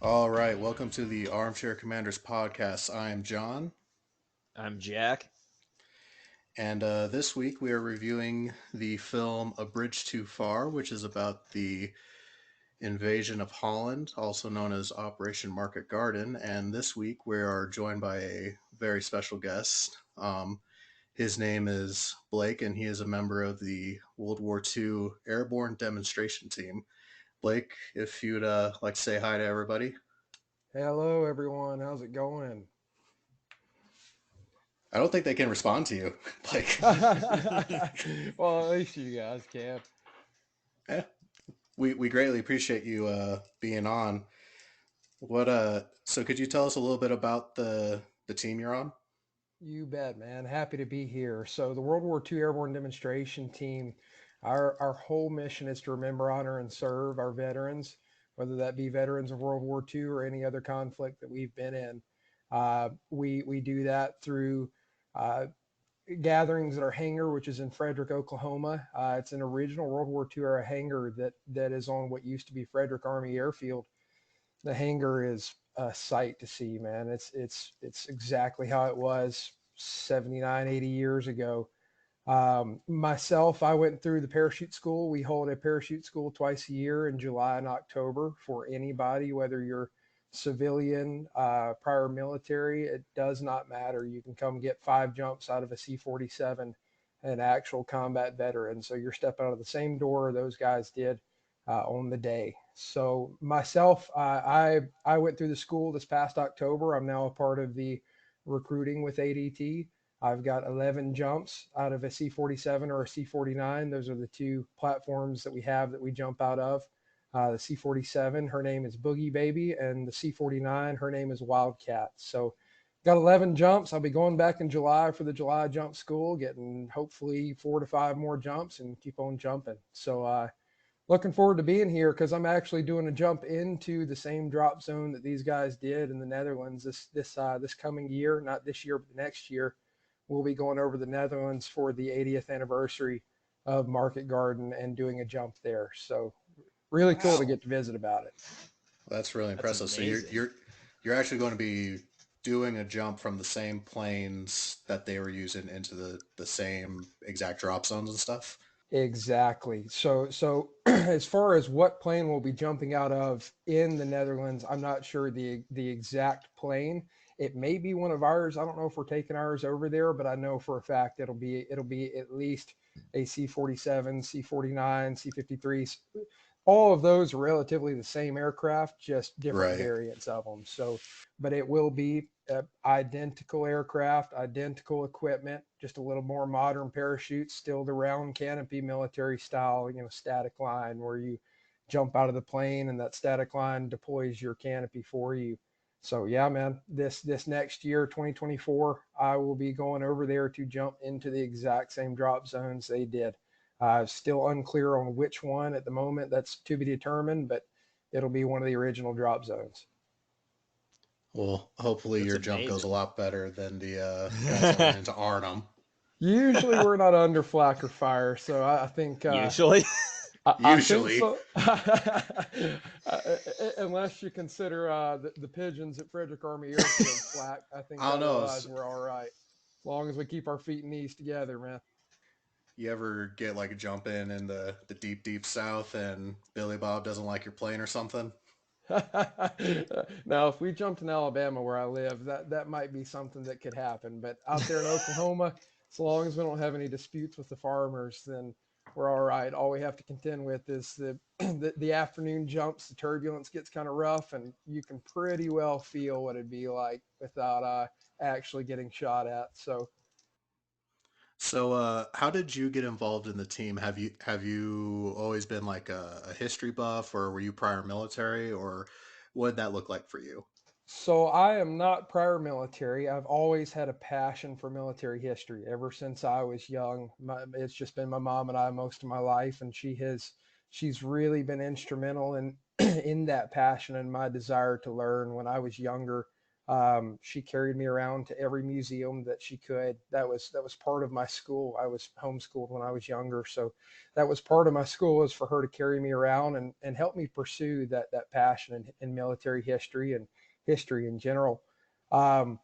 All right, welcome to the Armchair Commanders podcast. I am John, I'm Jack. and this week we are reviewing the film A Bridge Too Far, which is about the invasion of Holland, also known as Operation Market Garden. And this week we are joined by a very special guest. His name is Blake, and he is a member of the WWII Airborne Demonstration Team. Blake, if you'd like to say hi to everybody. Hello, everyone. How's it going? I don't think they can respond to you, Blake. Well, at least you guys can. Yeah, we greatly appreciate you being on. So could you tell us a little bit about the team you're on? You bet, man. Happy to be here. So, the World War II Airborne Demonstration Team, our whole mission is to remember, honor, and serve our veterans, whether that be veterans of World War II or any other conflict that we've been in. We do that through uh, gatherings at our hangar, which is in Frederick, Oklahoma. It's an original World War II era hangar that is on what used to be Frederick Army Airfield. The hangar is a sight to see, man. It's exactly how it was 79, 80 years ago. Myself, I went through the parachute school. We hold a parachute school twice a year in July and October for anybody, whether you're civilian, prior military, it does not matter. You can come get 5 jumps out of a C-47, an actual combat veteran. So you're stepping out of the same door those guys did on the day. So myself, I went through the school this past October. I'm now a part of the recruiting with ADT. I've got 11 jumps out of a C-47 or a C-49. Those are the two platforms that we have that we jump out of. The C-47, her name is Boogie Baby, and the C-49, her name is Wildcat. So got 11 jumps. I'll be going back in July for the July jump school, getting hopefully 4 to 5 more jumps and keep on jumping. So looking forward to being here because I'm actually doing a jump into the same drop zone that these guys did in the Netherlands this coming year, not this year, but the next year. We'll be going over the Netherlands for the 80th anniversary of Market Garden and doing a jump there. So really cool to Wow, get to visit about it. That's really that's impressive. So you're amazing. you're you're actually going to be doing a jump from the same planes that they were using into the same exact drop zones and stuff. Exactly. So as far as what plane we'll be jumping out of in the Netherlands, I'm not sure the exact plane. It may be one of ours. I don't know if we're taking ours over there, but I know for a fact it'll be at least a C-47, C-49, C-53. All of those are relatively the same aircraft, just different Right. variants of them. So, but it will be identical aircraft, identical equipment, just a little more modern parachutes, still the round canopy military style, static line where you jump out of the plane and that static line deploys your canopy for you. So yeah, man, this next year, 2024, I will be going over there to jump into the exact same drop zones they did. Still unclear on which one at the moment. That's to be determined, but it'll be one of the original drop zones. Well, hopefully That's your jump goes a amazing. lot better than the guys that went into Arnhem. Usually we're not under flak or fire, so I think Usually. I think Usually, so. Unless you consider the pigeons at Frederick Army Airfield flak, I think I don't know. otherwise we're all right. As long as we keep our feet and knees together, man. You ever get like a jump in the deep south and Billy Bob doesn't like your plane or something? Now, if we jumped in Alabama where I live, that might be something that could happen. But out there in Oklahoma, as long as we don't have any disputes with the farmers, then we're all right. All we have to contend with is the afternoon jumps. The turbulence gets kind of rough, and you can pretty well feel what it'd be like without actually getting shot at. So So, how did you get involved in the team? Have you always been like a history buff, or were you prior military, or what did that look like for you? So I am not prior military. I've always had a passion for military history ever since I was young. It's just been my mom and I most of my life, and she's really been instrumental in in that passion and my desire to learn. When I was younger, She carried me around to every museum that she could. That was part of my school. I was homeschooled when I was younger, so that was part of my school, is for her to carry me around and help me pursue that passion in military history and history in general. Um,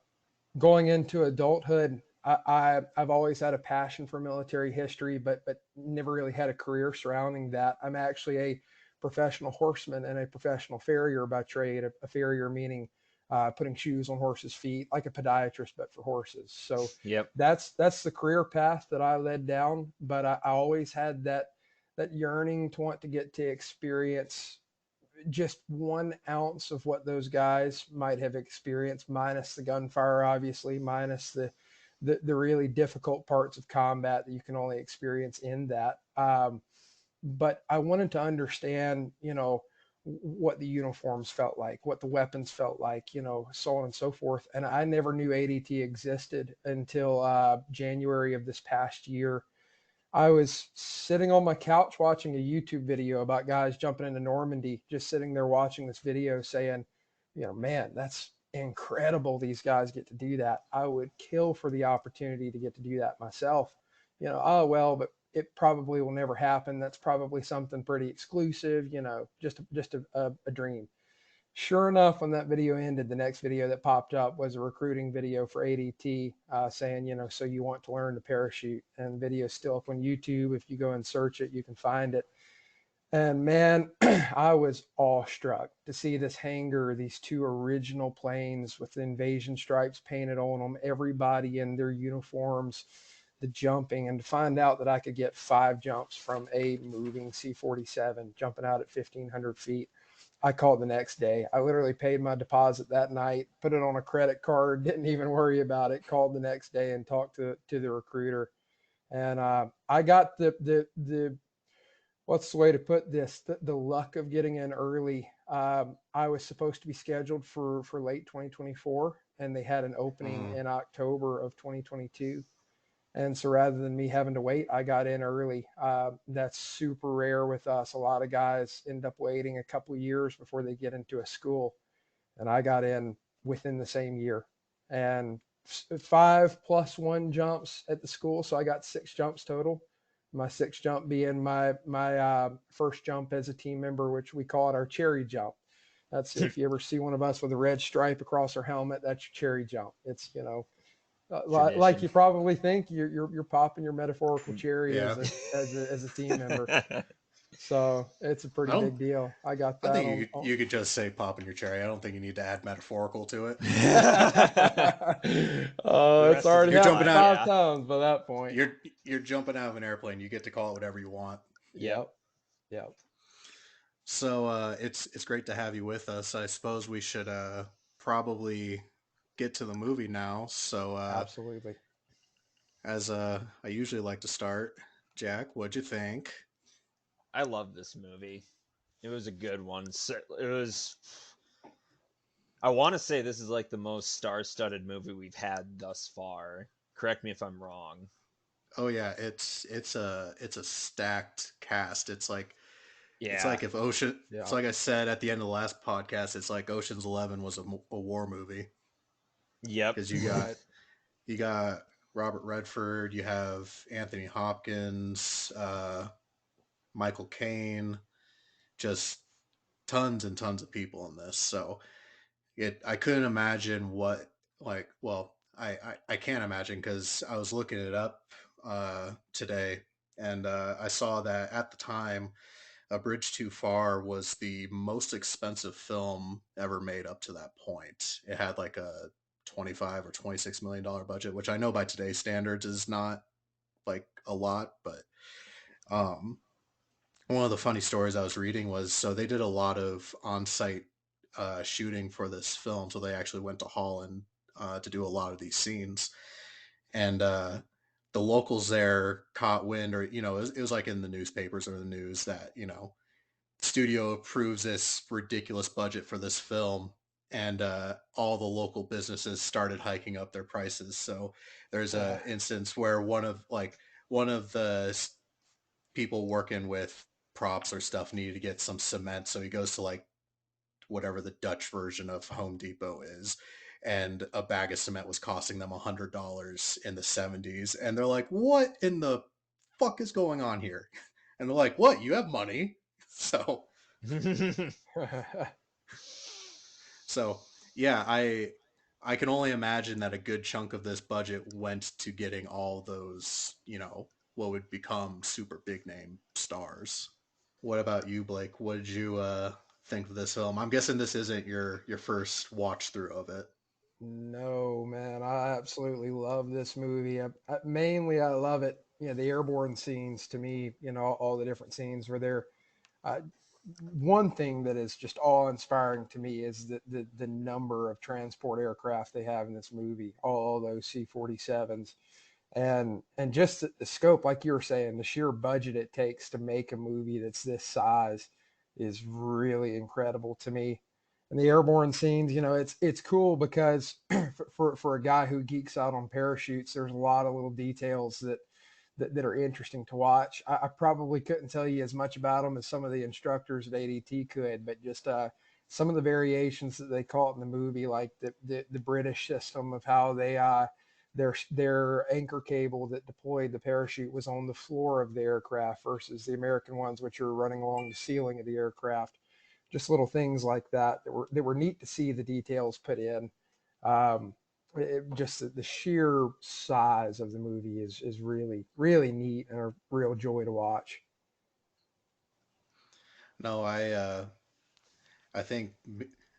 Going into adulthood, I've always had a passion for military history, but never really had a career surrounding that. I'm actually a professional horseman and a professional farrier by trade. A farrier meaning putting shoes on horses' feet, like a podiatrist, but for horses. So Yep. that's the career path that I led down. But I always had that yearning to want to get to experience just 1 ounce of what those guys might have experienced, minus the gunfire, obviously, minus the really difficult parts of combat that you can only experience in that. But I wanted to understand, what the uniforms felt like, what the weapons felt like, so on and so forth. And I never knew ADT existed until January of this past year. I was sitting on my couch watching a YouTube video about guys jumping into Normandy, just sitting there watching this video saying, man, that's incredible. These guys get to do that. I would kill for the opportunity to get to do that myself. Oh, well, but it probably will never happen. That's probably something pretty exclusive, just a dream. Sure enough, when that video ended, the next video that popped up was a recruiting video for ADT, saying, so you want to learn to parachute. And the video's still up on YouTube. If you go and search it, you can find it. And man, I was awestruck to see this hangar, these two original planes with the invasion stripes painted on them, everybody in their uniforms, the jumping, and to find out that I could get 5 jumps from a moving C-47, jumping out at 1,500 feet. I called the next day. I literally paid my deposit that night, put it on a credit card, didn't even worry about it. Called the next day and talked to the recruiter, and I got the what's the way to put this? The luck of getting in early. I was supposed to be scheduled for late 2024, and they had an opening Mm. in October of 2022. And so rather than me having to wait, I got in early. That's super rare with us. A lot of guys end up waiting a couple of years before they get into a school. And I got in within the same year. And 5 plus 1 jumps at the school. So I got 6 jumps total. My sixth jump being my first jump as a team member, which we call it our cherry jump. That's, if you ever see one of us with a red stripe across our helmet, that's your cherry jump. It's, like Tradition. you probably think you're popping your metaphorical cherry Yeah. as a team member. So it's a I pretty don't. big deal. I got I that think on. you could just say popping your cherry. I don't think you need to add metaphorical to it. The It's rest of the already You're jumping happened pod, out. 5 times by that point. You're jumping out of an airplane. You get to call it whatever you want. Yep. Yep. Yep. So it's great to have you with us. I suppose we should probably get to the movie now. So Absolutely. as I usually like to start, Jack, what'd you think? I love this movie. It was a good one. It was. I want to say this is like the most star-studded movie we've had thus far. Correct me if I'm wrong. Oh yeah, it's a stacked cast. It's Yeah. like if Ocean. It's Yeah. like I said at the end of the last podcast. It's like Ocean's 11 was a war movie Yep. because Right. you got Robert Redford, you have Anthony Hopkins, Michael Caine, just tons and tons of people in this. So I couldn't imagine what I can't imagine because I was looking it up today and I saw that at the time A Bridge Too Far was the most expensive film ever made up to that point. It had like a 25 or 26 million dollar budget, which I know by today's standards is not like a lot, but um one of the funny stories I was reading was so they did a lot of on-site shooting for this film. So they actually went to Holland to do a lot of these scenes, and the locals there caught wind, or it was like in the newspapers or the news that studio approves this ridiculous budget for this film, and all the local businesses started hiking up their prices. So there's Uh, a instance where one of the people working with props or stuff needed to get some cement, so he goes to like whatever the Dutch version of Home Depot is, and a bag of cement was costing them $100 in the 70s. And they're like, what in the fuck is going on here? And they're like, what? You have money? So, so yeah, I can only imagine that a good chunk of this budget went to getting all those, what would become super big name stars. What about you, Blake? What did you think of this film? I'm guessing this isn't your first watch through of it. No, man, I absolutely love this movie. Mainly, I love it. The airborne scenes to me, all the different scenes where they're. Uh, One thing that is just awe-inspiring to me is the number of transport aircraft they have in this movie. All those C-47s, and just the scope, like you were saying, the sheer budget it takes to make a movie that's this size is really incredible to me. And the airborne scenes, it's cool because for a guy who geeks out on parachutes, there's a lot of little details that are interesting to watch. I probably couldn't tell you as much about them as some of the instructors at ADT could, but just some of the variations that they call it in the movie, like the British system of how they their anchor cable that deployed the parachute was on the floor of the aircraft versus the American ones, which are running along the ceiling of the aircraft. Just little things like that were neat to see the details put in. Um, just the sheer size of the movie is really really neat and a real joy to watch. No, I think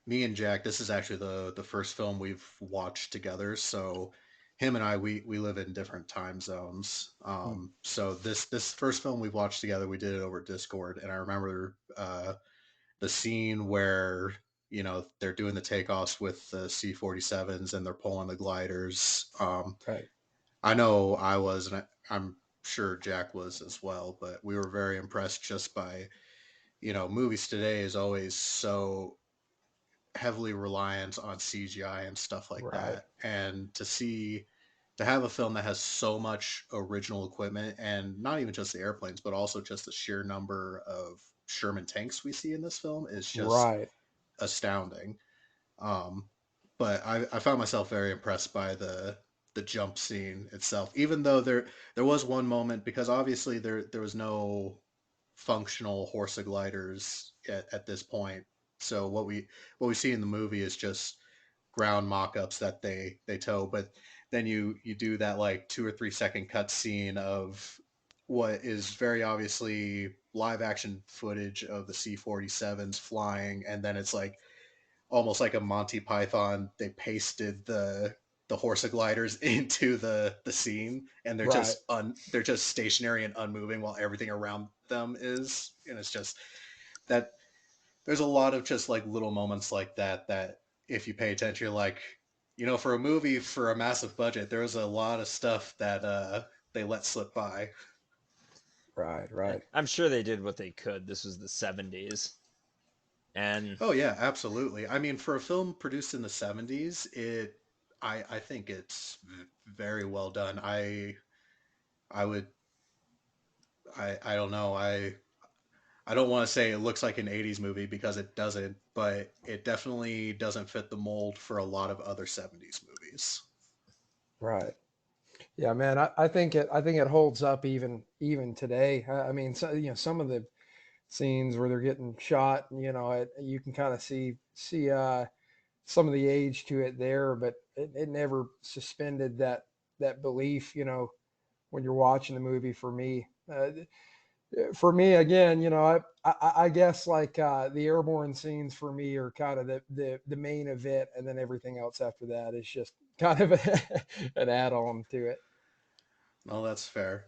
me and Jack, this is actually the first film we've watched together. So him and I, we live in different time zones. Hmm. So this first film we've watched together, we did it over Discord, and I remember the scene where they're doing the takeoffs with the C-47s and they're pulling the gliders. Right. I know I was, and I'm sure Jack was as well, but we were very impressed just by movies today is always so heavily reliant on CGI and stuff like Right. that. And to have a film that has so much original equipment and not even just the airplanes, but also just the sheer number of Sherman tanks we see in this film is just Right. astounding. Um, but I found myself very impressed by the jump scene itself, even though there was one moment because obviously there was no functional Horsa gliders at this point. So what we see in the movie is just ground mock-ups that they tow. But then you do that like 2 or 3 second cut scene of what is very obviously live action footage of the C-47s flying, and then it's like almost like a Monty Python. They pasted the Horsa gliders into the scene, and Right. they're just stationary and unmoving while everything around them is, and it's just that there's a lot of just like little moments like that if you pay attention, you're like, for a movie for a massive budget, there's a lot of stuff that they let slip by. Right. Right. I'm sure they did what they could. This was the 70s. And Oh yeah, absolutely. I mean, for a film produced in the 70s, I think it's very well done. I would I don't know. I don't want to say it looks like an 80s movie because it doesn't, but it definitely doesn't fit the mold for a lot of other 70s movies. Right. Yeah, man. I think it holds up even today. I mean, so, some of the scenes where they're getting shot, you can kind of see some of the age to it there, but it never suspended that belief, when you're watching the movie. For me again, I guess like the airborne scenes for me are kind of the main event, and then everything else after that is just kind of an add-on to it. No, that's fair.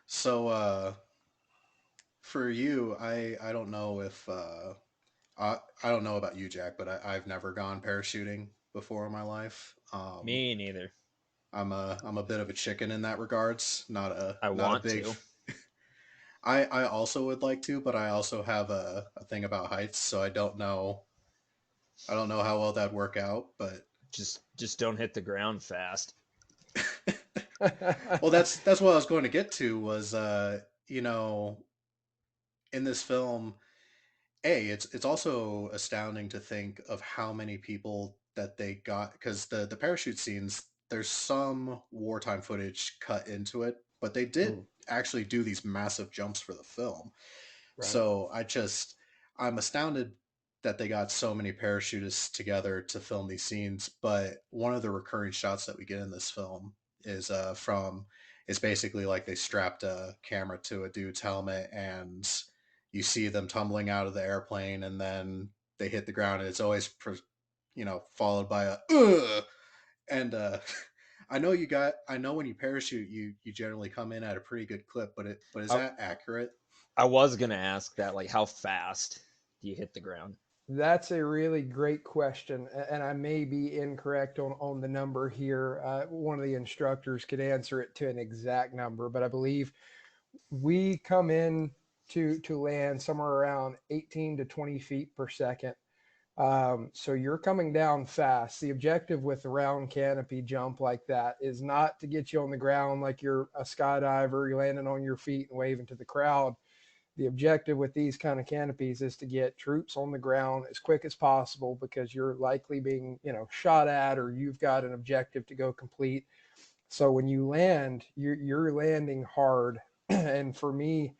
So for you, I don't know if I don't know about you, Jack, but I've never gone parachuting before in my life. me neither. I'm a bit of a chicken in that regards. I Not a want big. to. I also would like to, but I also have a thing about heights, so I don't know. I don't know how well that'd work out, but Just don't hit the ground fast. well, that's what I was going to get to was in this film, it's also astounding to think of how many people that they got, because the parachute scenes, there's some wartime footage cut into it, but they did Mm, actually do these massive jumps for the film. right. So I'm astounded that they got so many parachutists together to film these scenes. But one of the recurring shots that we get in this film is from is basically like they strapped a camera to a dude's helmet, and you see them tumbling out of the airplane, and then they hit the ground, and it's always followed by a ugh. And I know when you parachute, you generally come in at a pretty good clip, but is I, that accurate? I was gonna ask that, like, how fast do you hit the ground? That's a really great question, and I may be incorrect on the number here. One of the instructors could answer it to an exact number, but I believe we come in to land somewhere around 18 to 20 feet per second. So you're coming down fast. The objective with a round canopy jump like that is not to get you on the ground like you're a skydiver, you're landing on your feet and waving to the crowd. The objective with these kind of canopies is to get troops on the ground as quick as possible because you're likely being, shot at, or you've got an objective to go complete. So when you land, you're landing hard. And for me,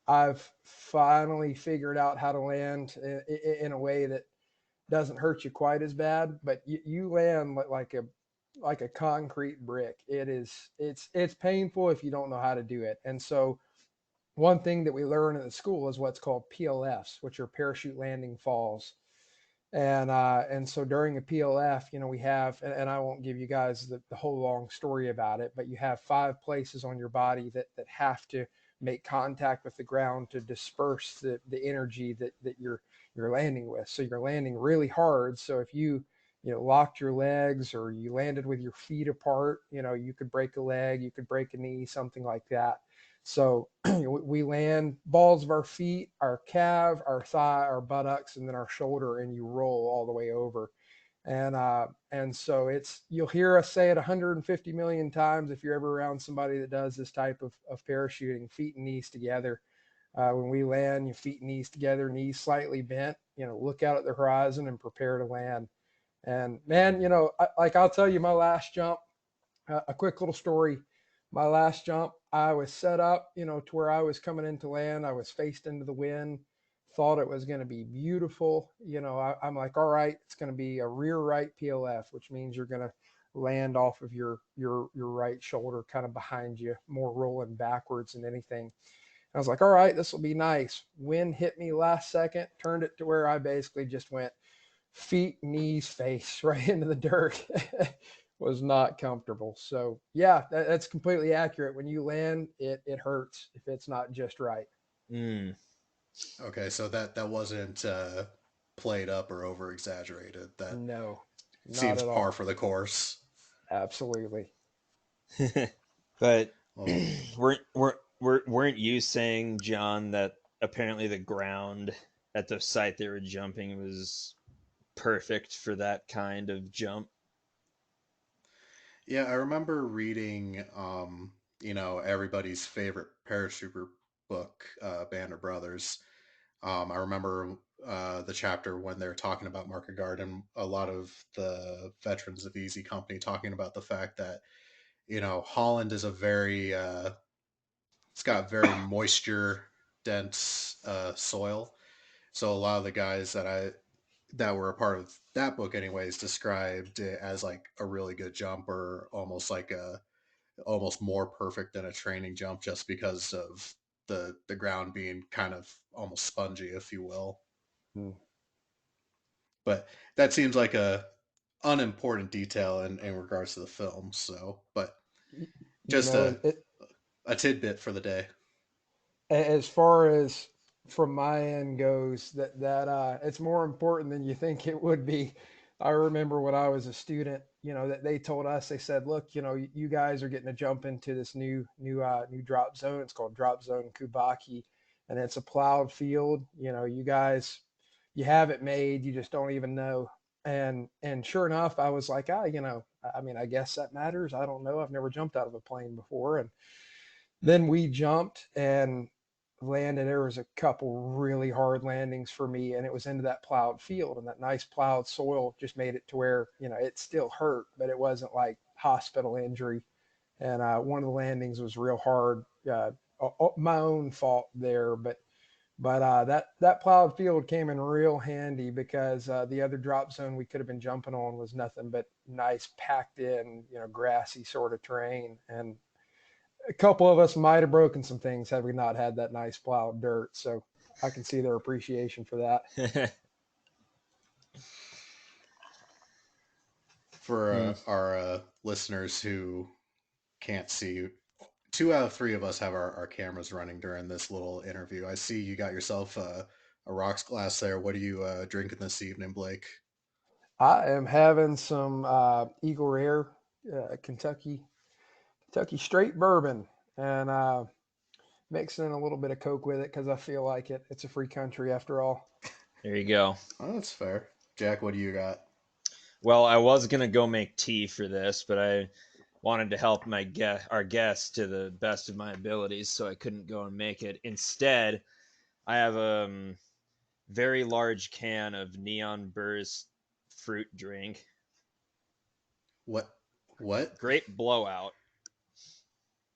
I've finally figured out how to land in a way that doesn't hurt you quite as bad, but you land like a concrete brick. It's painful if you don't know how to do it. And so one thing that we learn in the school is what's called PLFs, which are parachute landing falls. And so during a PLF, we have, and I won't give you guys the whole long story about it, but you have 5 places on your body that have to make contact with the ground to disperse the energy that you're landing with. So you're landing really hard. So if you locked your legs, or you landed with your feet apart, you could break a leg, you could break a knee, something like that. So we land balls of our feet, our calf, our thigh, our buttocks, and then our shoulder, and you roll all the way over. And so you'll hear us say it 150 million times if you're ever around somebody that does this type of parachuting: feet and knees together. When we land, your feet and knees together, knees slightly bent. Look out at the horizon and prepare to land. And man, I'll tell you my last jump. A quick little story. My last jump, I was set up, to where I was coming into land. I was faced into the wind, thought it was going to be beautiful. I'm like, all right, it's going to be a rear right PLF, which means you're going to land off of your right shoulder, kind of behind you, more rolling backwards than anything. I was like, all right, this will be nice. Wind hit me last second, turned it to where I basically just went feet, knees, face right into the dirt. Was not comfortable. So yeah, that's completely accurate. When you land, it hurts if it's not just right. Mm. Okay, so that wasn't played up or over exaggerated. That No, not seems at par all. for the course. Absolutely. But Well, weren't you saying, John, that apparently the ground at the site they were jumping was perfect for that kind of jump? yeah, I remember reading, everybody's favorite paratrooper book, Band of Brothers. I remember the chapter when they're talking about Market Garden, a lot of the veterans of Easy Company talking about the fact that, Holland is it's got very moisture dense soil. So a lot of the guys that were a part of that book anyways described it as like a really good jump, or almost more perfect than a training jump, just because of the ground being kind of almost spongy, if you will. Hmm. But that seems like a unimportant detail in regards to the film. So, but Y- You just know, a tidbit for the day. as far as from my end goes, that it's more important than you think it would be. I remember when I was a student, that they told us, they said, look, you guys are getting to jump into this new drop zone. It's called Drop Zone Kubaki, and it's a plowed field. You guys, you have it made, you just don't even know. And sure enough, I was like, I mean, I guess that matters. I don't know. I've never jumped out of a plane before. And then we jumped, and landed. There was a couple really hard landings for me, and it was into that plowed field, and that nice plowed soil just made it to where it still hurt, but it wasn't like hospital injury. And one of the landings was real hard. My own fault there, but that plowed field came in real handy because the other drop zone we could have been jumping on was nothing but nice packed in, grassy sort of terrain. And a couple of us might have broken some things had we not had that nice plowed dirt. So I can see their appreciation for that. For Hmm. our listeners who can't see, two out of three of us have our cameras running during this little interview. I see you got yourself a rocks glass there. What are you drinking this evening, Blake? I am having some Eagle Rare Kentucky straight bourbon, and mixing in a little bit of Coke with it because I feel like it. It's a free country after all. There you go. Oh, that's fair. Jack, what do you got? Well, I was gonna go make tea for this, but I wanted to help our guest to the best of my abilities, so I couldn't go and make it. Instead, I have a very large can of Neon Burst fruit drink. What? What? Great blowout.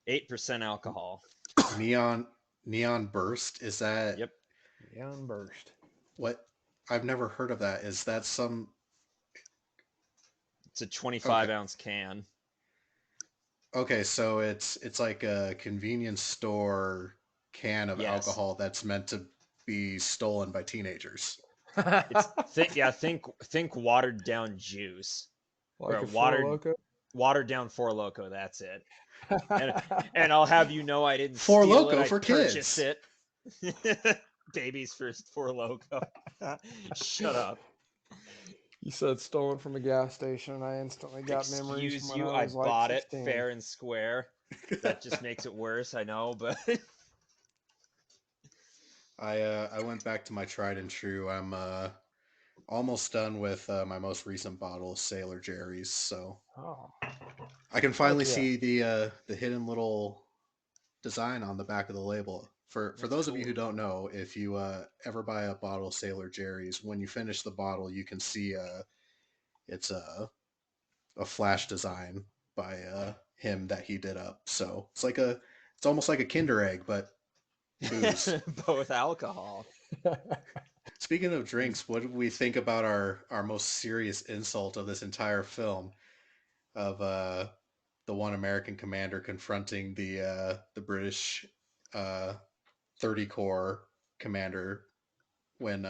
8% alcohol. Neon Neon Burst? Is that Yep. Neon Burst. what? I've never heard of that. Is that some? It's a Okay. 25-ounce can. Okay, so it's like a convenience store can of Yes. alcohol that's meant to be stolen by teenagers. It's yeah, think watered down juice. Or Like a Four watered Loco. watered down Four Loco, that's it. And I'll have you know I didn't Four steal it, Loco I for purchased kids. it. Baby's first Four Loco. Shut up. You said stolen from a gas station, and I instantly got memories from Excuse when you, I I was like bought it 16. fair and square. That just makes it worse, I know, but I went back to my tried and true. I'm almost done with my most recent bottle of Sailor Jerry's, so Oh, I can heck finally yeah. see the hidden little design on the back of the label. For that's those of you who cool. don't know, if you ever buy a bottle of Sailor Jerry's, when you finish the bottle, you can see it's a flash design by him that he did up. So it's almost like a Kinder Egg, but booze. But with alcohol. Speaking of drinks, what did we think about our most serious insult of this entire film of the one American commander confronting the British uh, 30 Corps commander when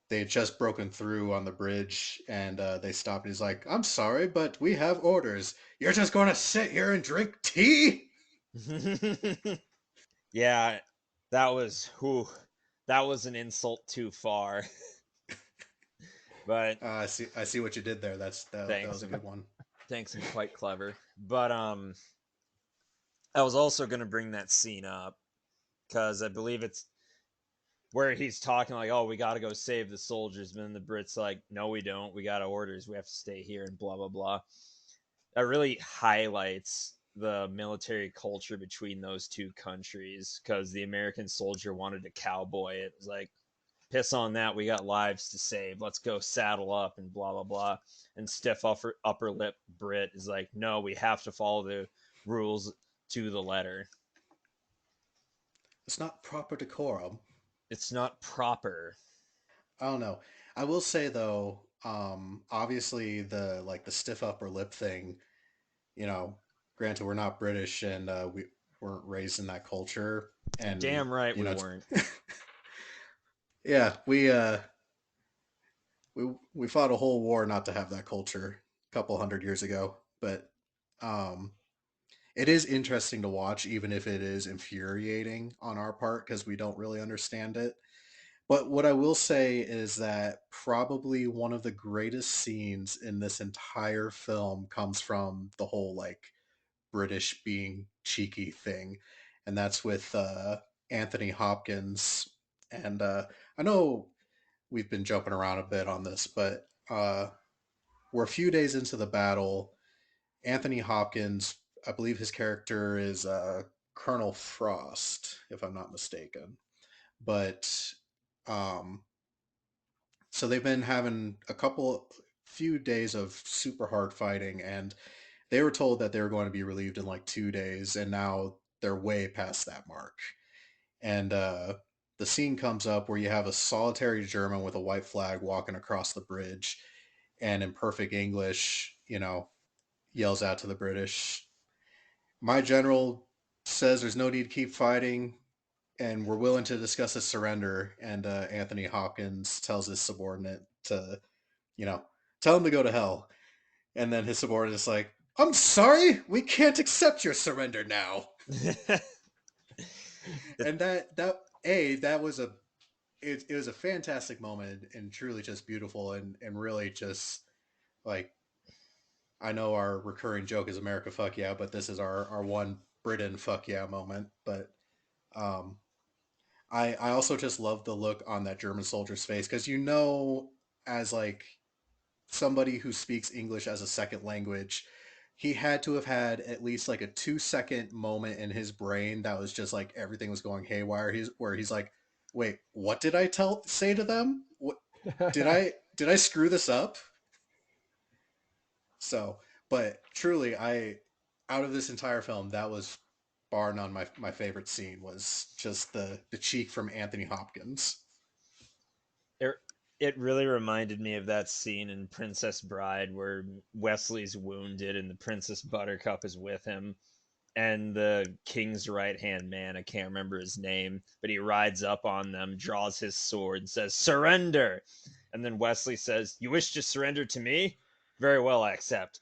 they had just broken through on the bridge and they stopped and he's like, I'm sorry, but we have orders. You're just going to sit here and drink tea? Yeah, that was whew, that was an insult too far. But I see what you did there. That thanks, was a good one. I'm quite clever. But I was also going to bring that scene up because I believe it's where he's talking like, "Oh, we got to go save the soldiers," but then the Brits like, "No, we don't. We got orders. We have to stay here," and blah blah blah. That really highlights the military culture between those two countries because the American soldier wanted to cowboy it. It was like, piss on that. We got lives to save. Let's go saddle up and blah blah blah. And stiff upper lip Brit is like, no, we have to follow the rules to the letter. It's not proper decorum. It's not proper. I don't know. I will say though, obviously the stiff upper lip thing, you know, granted we're not British and we weren't raised in that culture, and Damn right you we know, it's, weren't. yeah, we fought a whole war not to have that culture a couple hundred years ago, but um, it is interesting to watch, even if it is infuriating on our part because we don't really understand it. But what I will say is that probably one of the greatest scenes in this entire film comes from the whole like British being cheeky thing, and that's with Anthony Hopkins. And I know we've been jumping around a bit on this, but we're a few days into the battle. Anthony Hopkins, I believe his character is Colonel Frost, if I'm not mistaken. But um, so they've been having few days of super hard fighting, and they were told that they were going to be relieved in like 2 days, and now they're way past that mark. And the scene comes up where you have a solitary German with a white flag walking across the bridge, and in perfect English, yells out to the British, "My general says there's no need to keep fighting, and we're willing to discuss a surrender." And Anthony Hopkins tells his subordinate to, you know, tell him to go to hell. And then his subordinate is like, "I'm sorry, we can't accept your surrender now." And that was it was a fantastic moment and truly just beautiful and really just like, I know our recurring joke is America fuck yeah, but this is our one Britain fuck yeah moment. But um, I also just love the look on that German soldier's face, because as like somebody who speaks English as a second language, he had to have had at least like a 2 second moment in his brain that was just like everything was going haywire. He's like, "Wait, what did I say to them? What did I screw this up?" So, but truly, out of this entire film, that was bar none my favorite scene, was just the cheek from Anthony Hopkins. it, it really reminded me of that scene in Princess Bride where Wesley's wounded and the Princess Buttercup is with him, and the king's right hand man, I can't remember his name, but he rides up on them, draws his sword, and says, "Surrender!" And then Wesley says, "You wish to surrender to me? Very well, I accept."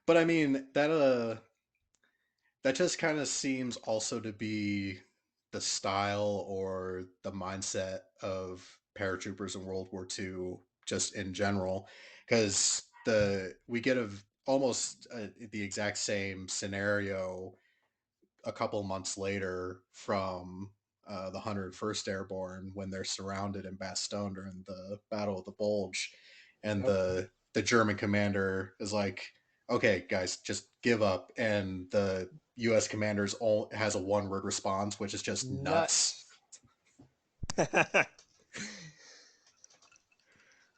But I mean, that just kind of seems also to be the style or the mindset of paratroopers in World War II, just in general, because we get almost the exact same scenario a couple months later from the 101st Airborne, when they're surrounded in Bastogne during the Battle of the Bulge, and Yep. the German commander is like, "Okay, guys, just give up," and the U.S. commander's has a one-word response, which is just nuts. Nuts.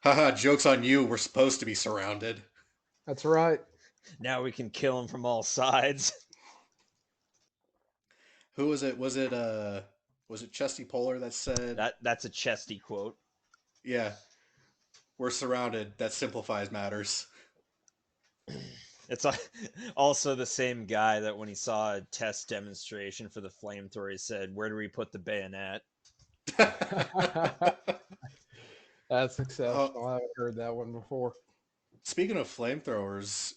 Haha, joke's on you. We're supposed to be surrounded. That's right. Now we can kill him from all sides. Who was it? Was it Chesty Puller that said, That's a chesty quote. "Yeah, we're surrounded. That simplifies matters." It's also the same guy that when he saw a test demonstration for the flamethrower, he said, "Where do we put the bayonet?" That's uh, exceptional. I haven't heard that one before. Speaking of flamethrowers,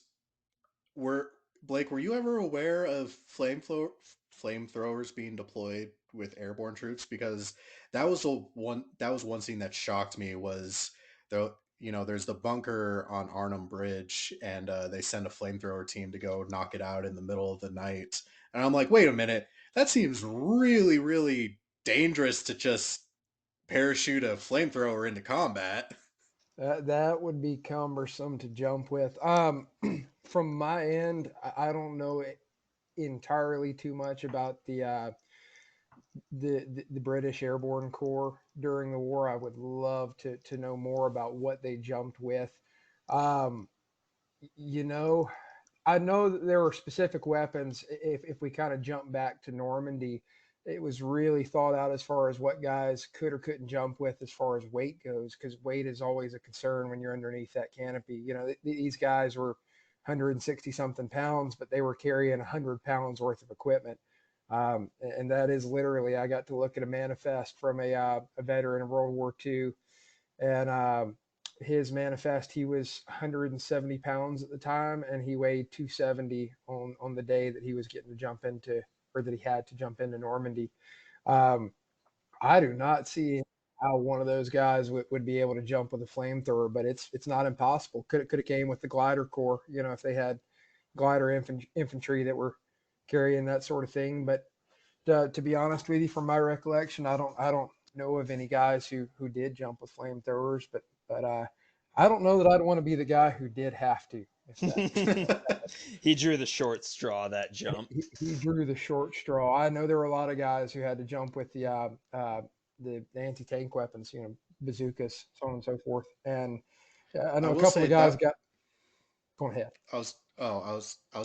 were Blake, were you ever aware of flamethrowers being deployed with airborne troops? Because that was one scene that shocked me. Was there's the bunker on Arnhem Bridge, and they send a flamethrower team to go knock it out in the middle of the night, and I'm like, wait a minute, that seems really really dangerous to just parachute a flamethrower into combat. That would be cumbersome to jump with. From my end, I don't know entirely too much about the British Airborne Corps during the war. I would love to know more about what they jumped with. Um, you know, I know that there were specific weapons. If we kind of jump back to Normandy, it was really thought out as far as what guys could or couldn't jump with as far as weight goes, because weight is always a concern when you're underneath that canopy. These guys were 160 something pounds, but they were carrying 100 pounds worth of equipment. And that is literally, I got to look at a manifest from a veteran of World War II, and his manifest, he was 170 pounds at the time, and he weighed 270 on the day that he was getting to jump into, or that he had to jump into Normandy. Um, I do not see how one of those guys would be able to jump with a flamethrower, but it's not impossible. Could have came with the glider corps, if they had glider infantry that were carrying that sort of thing. But to be honest with you, from my recollection, I don't know of any guys who did jump with flamethrowers, but I don't know that I'd want to be the guy who did have to. If that He drew the short straw that jump. he drew the short straw. I know there were a lot of guys who had to jump with the anti tank weapons, bazookas, so on and so forth. And I I know a will couple say of guys that got. Go ahead. I was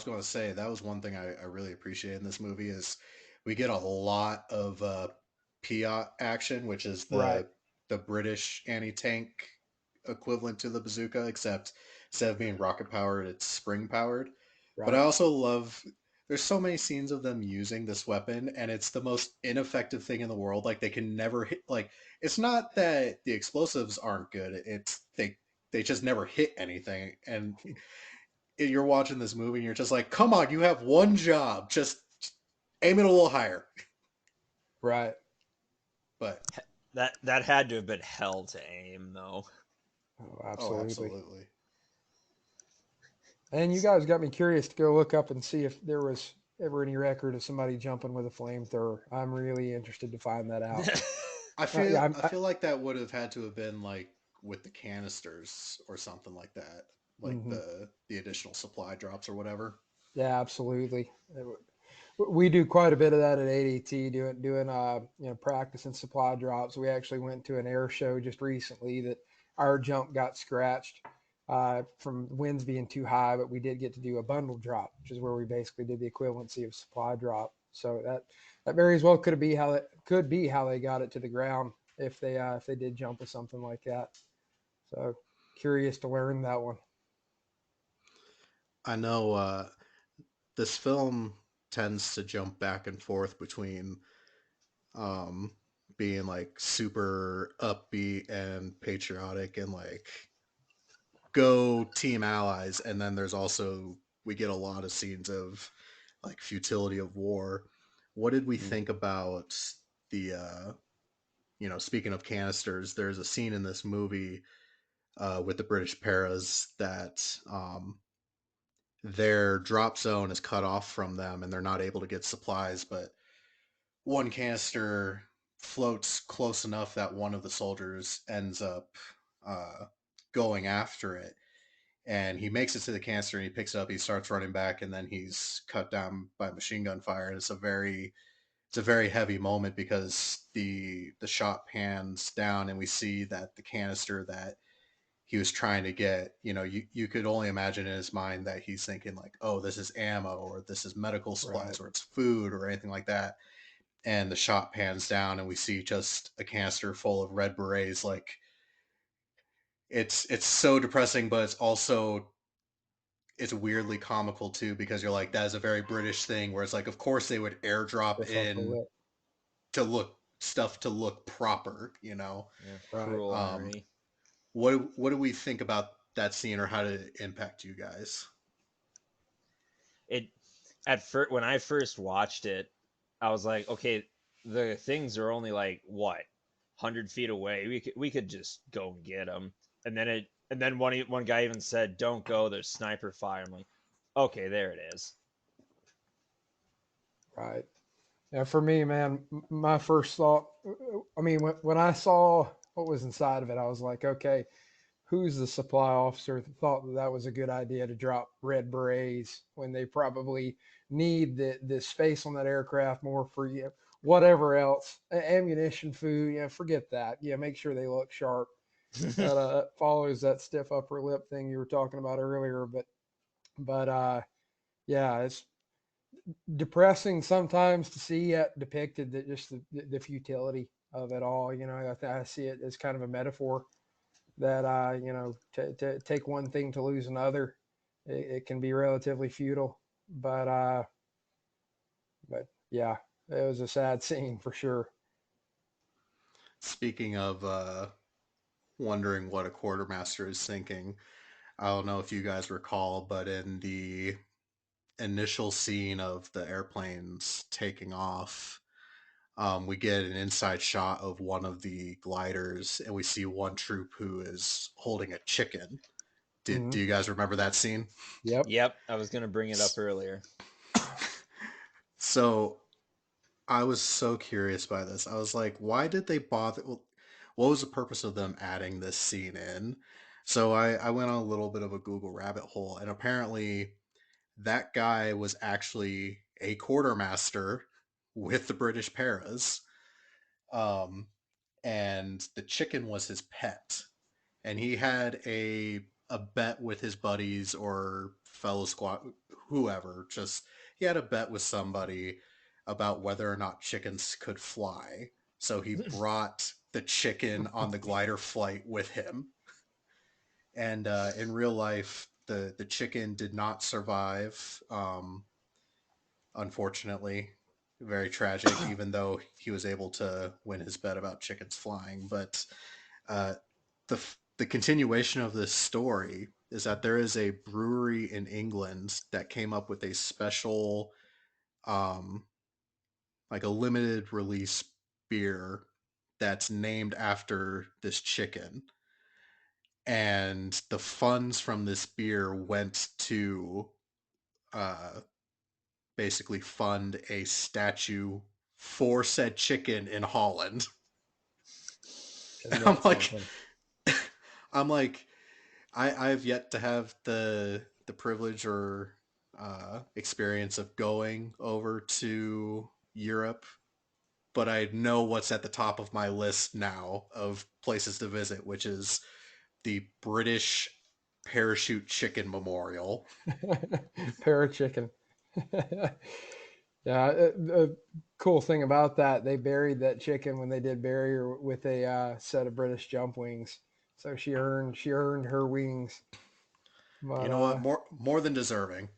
going to say that was one thing I really appreciate in this movie is we get a lot of Piat action, which is Right, the British anti-tank equivalent to the bazooka, except instead of being rocket powered, it's spring powered. But I right. also love there's so many scenes of them using this weapon, and it's the most ineffective thing in the world. Like they can never hit. Like it's not that the explosives aren't good; it's they just never hit anything, and you're watching this movie and you're just like, come on, you have one job, just aim it a little higher. Right. But That had to have been hell to aim though. Oh, oh, absolutely. absolutely. And you guys got me curious to go look up and see if there was ever any record of somebody jumping with a flamethrower. I'm really interested to find that out. I Yeah, feel I feel like that would have had to have been like with the canisters or something like that, like mhm. the additional supply drops or whatever. Yeah, absolutely. We do quite a bit of that at ADT, doing practice and supply drops. We actually went to an air show just recently that our jump got scratched from winds being too high, but we did get to do a bundle drop, which is where we basically did the equivalency of supply drop. So that very well could be how they got it to the ground if they did jump with something like that. So curious to learn that one. I know this film tends to jump back and forth between um, being like super upbeat and patriotic and like go team allies, and then there's also we get a lot of scenes of like futility of war. What did we Mm. think about the speaking of canisters, there's a scene in this movie with the British paras that their drop zone is cut off from them and they're not able to get supplies, but one canister floats close enough that one of the soldiers ends up uh, going after it, and he makes it to the canister and he picks it up. He starts running back, and then he's cut down by machine gun fire. And it's a very heavy moment because the shot pans down, and we see that the canister that he was trying to get, you could only imagine in his mind that he's thinking like, oh, this is ammo or this is medical Right. supplies or it's food or anything like that. And the shot pans down and we see just a canister full of red berets. Like it's so depressing, but it's weirdly comical too because you're like that is a very British thing where it's like of course they would airdrop Stiff upper in lip. to look proper, you know. Yeah, Right. cruel Um, irony. what do we think about that scene or how did it impact you guys? It at first when I first watched it, I was like, okay, the things are only like what 100 feet away. We could just go and get them. And then one guy even said, "Don't go. There's sniper fire." I'm like, okay, there it is. Right. Yeah, for me, man, my first thought, I mean, when I saw what was inside of it, I was like, okay, who's the supply officer that thought that that was a good idea to drop red berets when they probably need the space on that aircraft more for whatever else, ammunition, food, forget that. Yeah, make sure they look sharp. That follows that stiff upper lip thing you were talking about earlier, but yeah, it's depressing sometimes to see it depicted that just the futility of it all. I see it as kind of a metaphor that to take one thing to lose another, it can be relatively futile. But yeah, it was a sad scene for sure. Speaking of wondering what a quartermaster is thinking, I don't know if you guys recall, but in the initial scene of the airplanes taking off, we get an inside shot of one of the gliders, and we see one troop who is holding a chicken. Do Hmm. you guys remember that scene? Yep. Yep, I was gonna bring it up earlier. So I was so curious by this. I was like, why did they bother? What was the purpose of them adding this scene in? So I went on a little bit of a Google rabbit hole, and apparently that guy was actually a quartermaster with the British Paras. Um, and the chicken was his pet. And he had a bet with his buddies or fellow squad, whoever. Just he had a bet with somebody about whether or not chickens could fly. So he brought the chicken on the glider flight with him. And in real life, the chicken did not survive. Unfortunately, very tragic. Even though he was able to win his bet about chickens flying, but uh, the continuation of this story is that there is a brewery in England that came up with a special, um, like a limited release beer that's named after this chicken, and the funds from this beer went to uh, basically fund a statue for said chicken in Holland. And Isn't that something? I'm like, I've yet to have the privilege or experience of going over to Europe, but I know what's at the top of my list now of places to visit, which is the British Parachute Chicken Memorial. Parrot chicken. Yeah, the cool thing about that, they buried that chicken when they did bury her with a set of British jump wings. So she earned her wings, You but know what? More than deserving.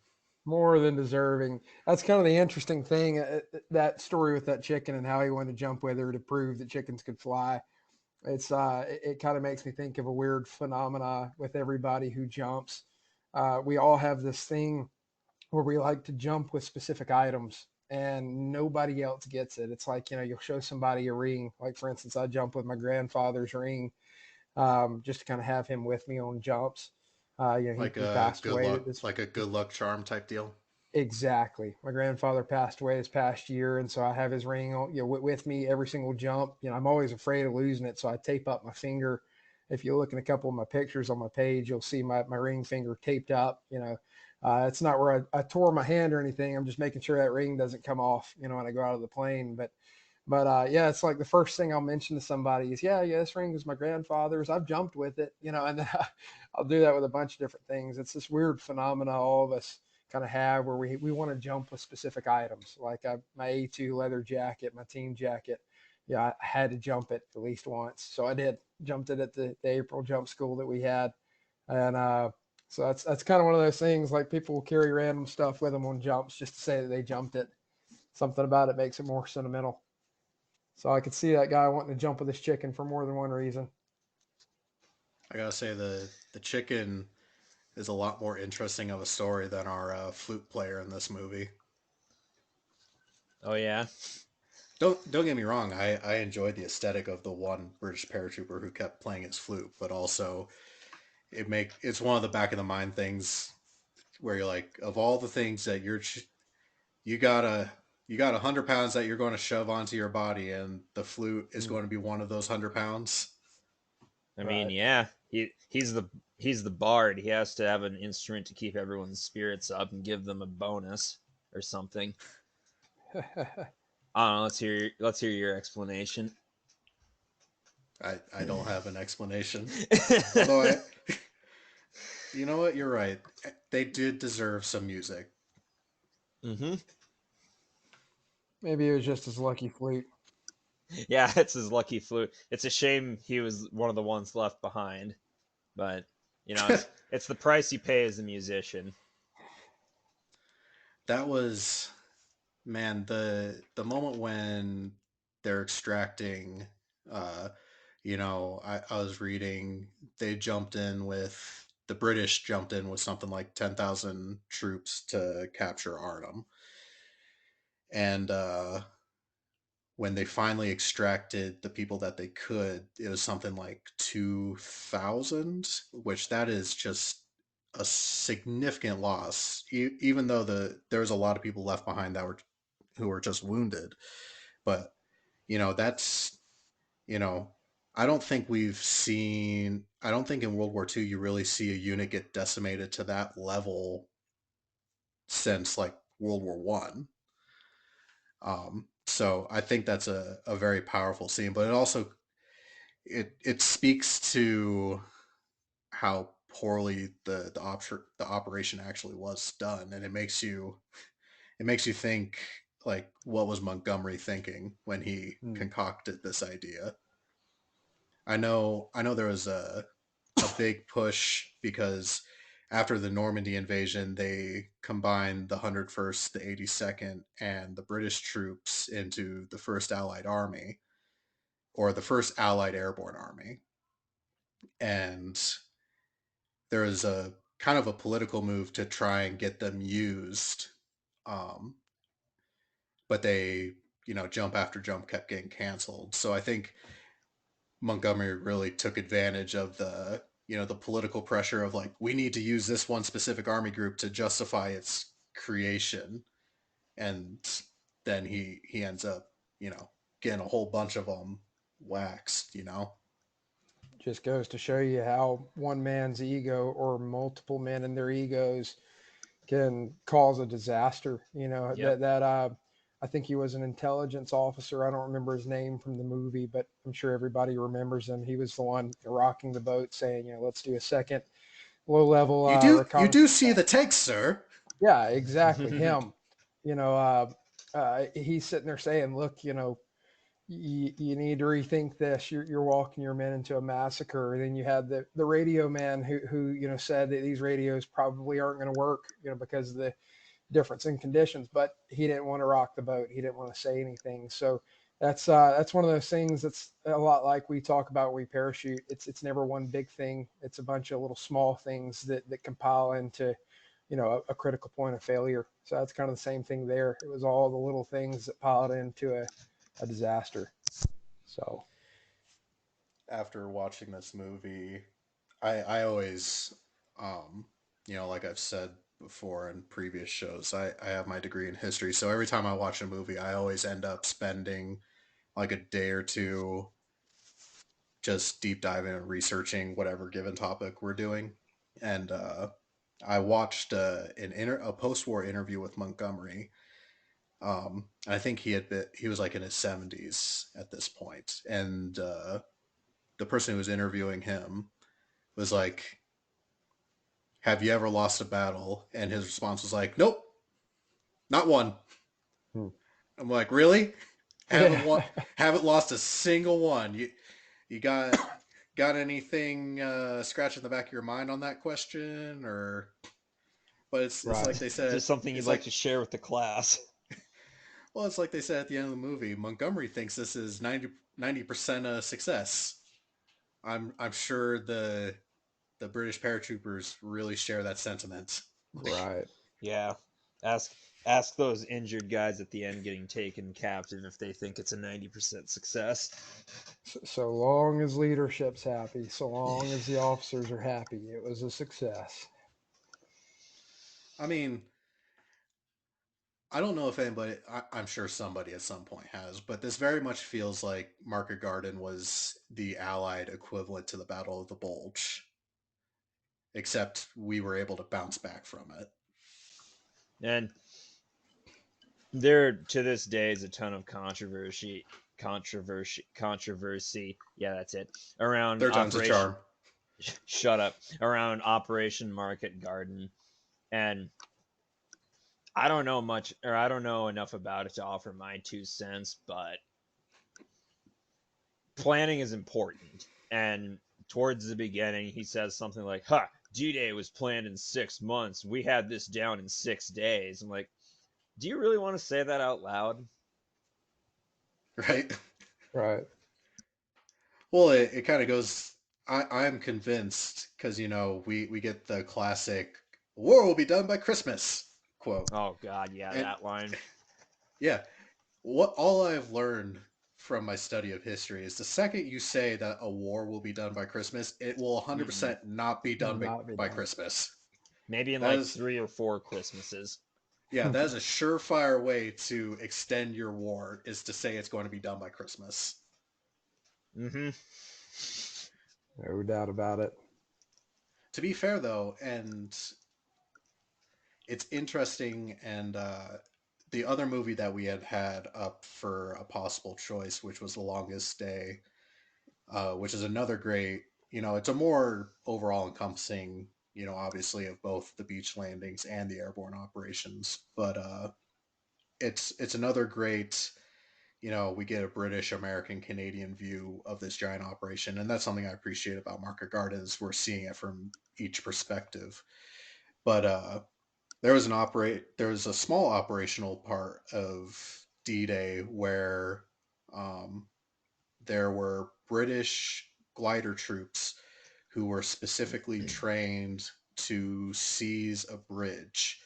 more than deserving. That's kind of the interesting thing. That story with that chicken and how he wanted to jump with her to prove that chickens could fly. It kind of makes me think of a weird phenomena with everybody who jumps. We all have this thing where we like to jump with specific items and nobody else gets it. It's like, you'll show somebody a ring. Like, for instance, I jump with my grandfather's ring, just to kind of have him with me on jumps. Like He a passed good away luck, this. like a good luck charm type deal. Exactly. My grandfather passed away this past year, and so I have his ring on, with me every single jump. I'm always afraid of losing it, so I tape up my finger. If you look in a couple of my pictures on my page, you'll see my ring finger taped up. It's not where I tore my hand or anything. I'm just making sure that ring doesn't come off, when I go out of the plane. But yeah, it's like the first thing I'll mention to somebody is, yeah, this ring was my grandfather's. I've jumped with it, and then I'll do that with a bunch of different things. It's this weird phenomena all of us kind of have where we want to jump with specific items. Like my A2 leather jacket, my team jacket. Yeah, I had to jump it at least once. So I did. Jumped it at the April jump school that we had. And so that's kind of one of those things, like people will carry random stuff with them on jumps just to say that they jumped it. Something about it makes it more sentimental. So I could see that guy wanting to jump with his chicken for more than one reason. I gotta say the chicken is a lot more interesting of a story than our flute player in this movie. Oh yeah. Don't get me wrong. I enjoyed the aesthetic of the one British paratrooper who kept playing his flute, but also it's one of the back of the mind things where you're like, of all the things that you gotta you got 100 pounds that you're going to shove onto your body, and the flute is Mm, going to be one of those 100 pounds. I mean, right. yeah. He's the bard. He has to have an instrument to keep everyone's spirits up and give them a bonus or something. I don't know. Let's hear your explanation. I don't have an explanation, although I you know what, you're right. They did deserve some music. Mm-hmm. Maybe it was just his lucky flute. Yeah, it's his lucky flute. It's a shame he was one of the ones left behind, but it's the price you pay as a musician. That was, man, the moment when they're extracting, uh I was reading, they jumped in with the British jumped in with something like 10,000 troops to capture Arnhem. And when they finally extracted the people that they could, it was something like 2,000, which that is just a significant loss. Even though there was a lot of people left behind that were who were just wounded, but that's you know I don't think we've seen. I don't think in World War II you really see a unit get decimated to that level since like World War One. So I think that's a very powerful scene, but it also it speaks to how poorly the operation actually was done, and it makes you think like what was Montgomery thinking when he Hmm. concocted this idea. I know there was a big push because after the Normandy invasion, they combined the 101st, the 82nd, and the British troops into the First Allied Army, or the First Allied Airborne Army. And there was a kind of a political move to try and get them used. Um, but they, jump after jump kept getting canceled. So I think Montgomery really took advantage of the political pressure of like we need to use this one specific army group to justify its creation, and then he ends up getting a whole bunch of them waxed. Just goes to show you how one man's ego or multiple men and their egos can cause a disaster. Yep. I think he was an intelligence officer. I don't remember his name from the movie, but I'm sure everybody remembers him. He was the one rocking the boat, saying, let's do a second low level you do reconnaissance. see the tanks, sir. Yeah, exactly. Him. You know, he's sitting there saying, "Look, you need to rethink this. You're walking your men into a massacre." And then you had the radio man who said that these radios probably aren't going to work, because of the difference in conditions. But he didn't want to rock the boat. He didn't want to say anything. So that's one of those things that's a lot like we talk about when we parachute. It's never one big thing. It's a bunch of little small things that compile into a critical point of failure. So that's kind of the same thing there. It was all the little things that piled into a disaster. So After watching this movie, I always, um, like I've said before in previous shows, I have my degree in history. So every time I watch a movie, I always end up spending like a day or two just deep diving and researching whatever given topic we're doing. And I watched a post war interview with Montgomery. I think he was like in his 70s at this point, and the person who was interviewing him was like, "Have you ever lost a battle?" And his response was like, "Nope, not one." hmm. I'm like, "Really? Haven't Yeah. won, haven't lost a single one. You got anything scratching the back of your mind on that question, or?" But it's Right. like they said. Just something you'd It's like like to share with the class. well, it's like they said at the end of the movie. Montgomery thinks this is 90% a success. I'm sure the British paratroopers really share that sentiment. Right. Yeah. Ask ask those injured guys at the end getting taken captive if they think it's a 90% success. So long as leadership's happy, so long as the officers are happy, it was a success. I mean, I don't know if anybody. I'm sure somebody at some point has, but this very much feels like Market Garden was the Allied equivalent to the Battle of the Bulge, except we were able to bounce back from it. And there to this day is a ton of controversy. Yeah, that's it. Around Third time's a Operation charm. Shut up. Around Operation Market Garden. And I don't know much, or I don't know enough about it to offer my 2 cents, but planning is important. And towards the beginning, he says something like, "Ha, D-Day was planned in 6 months. We had this down in 6 days." I'm like, do you really want to say that out loud? Right? Right. Well, it kind of goes. I'm convinced because we get the classic "war will be done by Christmas" quote, Oh God, yeah, and that line. yeah, what all I've learned from my study of history is the second you say that a war will be done by Christmas, it will Mm-mm. 100% not be done by, Not be by done. Christmas. Maybe in That like is, 3 or 4 Christmases. yeah, that is a surefire way to extend your war is to say it's going to be done by Christmas. Mm-hmm. No doubt about it. To be fair, though, and it's interesting, and the other movie that we had up for a possible choice, which was The Longest Day, which is another great, it's a more overall encompassing, obviously of both the beach landings and the airborne operations, but it's another great, we get a British, American, Canadian view of this giant operation, and that's something I appreciate about Market Garden is we're seeing it from each perspective. But there was a small operational part of D-Day where um, there were British glider troops who were specifically trained to seize a bridge,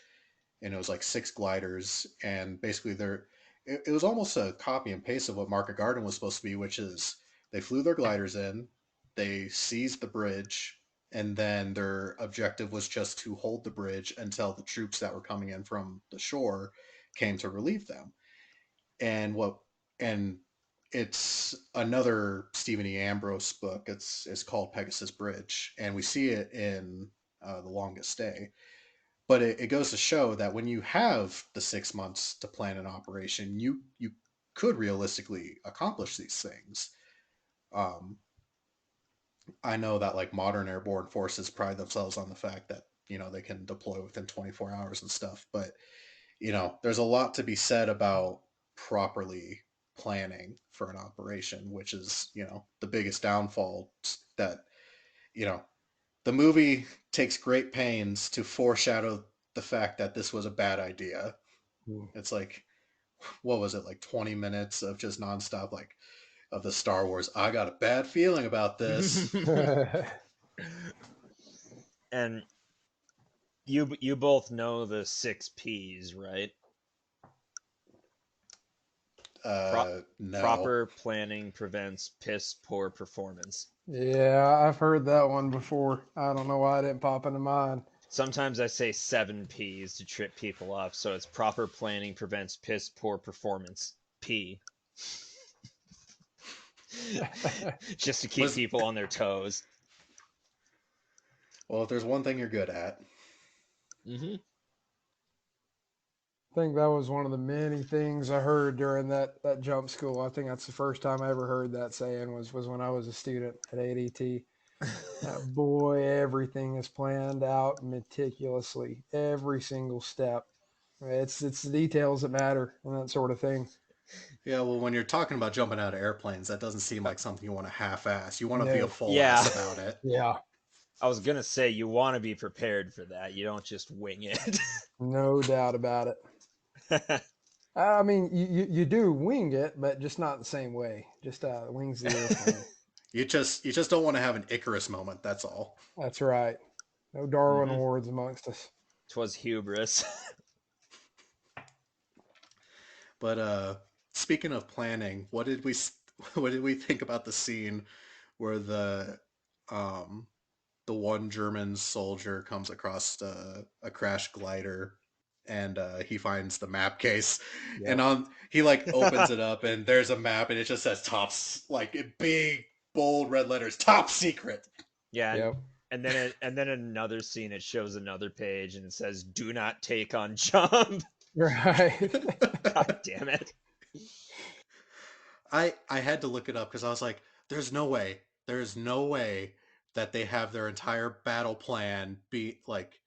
and it was like six gliders, and basically it was almost a copy and paste of what Market Garden was supposed to be, which is they flew their gliders in, they seized the bridge, and then their objective was just to hold the bridge until the troops that were coming in from the shore came to relieve them. And what and it's another Stephen E. Ambrose book. It's called Pegasus Bridge, and we see it in The Longest Day. But it goes to show that when you have the 6 months to plan an operation, you could realistically accomplish these things. Um, I know that like modern airborne forces pride themselves on the fact that they can deploy within 24 hours and stuff, but there's a lot to be said about properly planning for an operation, which is the biggest downfall that you know the movie takes great pains to foreshadow the fact that this was a bad idea. Hmm. It's like, what was it, like 20 minutes of just nonstop, like, of the Star Wars, I got a bad feeling about this. And you both know the 6 P's, right? Pro- No. Proper planning prevents piss poor performance. Yeah, I've heard that one before. I don't know why it didn't pop into mind. Sometimes I say 7 P's to trip people up, so it's proper planning prevents piss poor performance. P. Just to keep Was people on their toes. Well, if there's one thing you're good at. Mm-hmm. I think that was one of the many things I heard during that jump school. I think that's the first time I ever heard that saying was when I was a student at ADT. Boy, everything is planned out meticulously, every single step. It's the details that matter and that sort of thing. Yeah, well, when you're talking about jumping out of airplanes, that doesn't seem like something you want to half-ass. You want to be a No, full Yeah. ass about it. yeah, I was gonna say you want to be prepared for that. You don't just wing it. no doubt about it. I mean, you do wing it, but just not the same way. Just wings the airplane. You just don't want to have an Icarus moment. That's all. That's right. No Darwin Mm-hmm. awards amongst us. 'Twas hubris. But speaking of planning, what did we think about the scene where um the one German soldier comes across a crashed glider, and he finds the map case, and Yep. on he like opens it up, and there's a map, and it just says tops, like in big bold red letters, top secret. Yeah, Yep. and then in another scene it shows another page and it says "Do not take on jump." Right. God damn it! I had to look it up because I was like, there's no way that they have their entire battle plan be like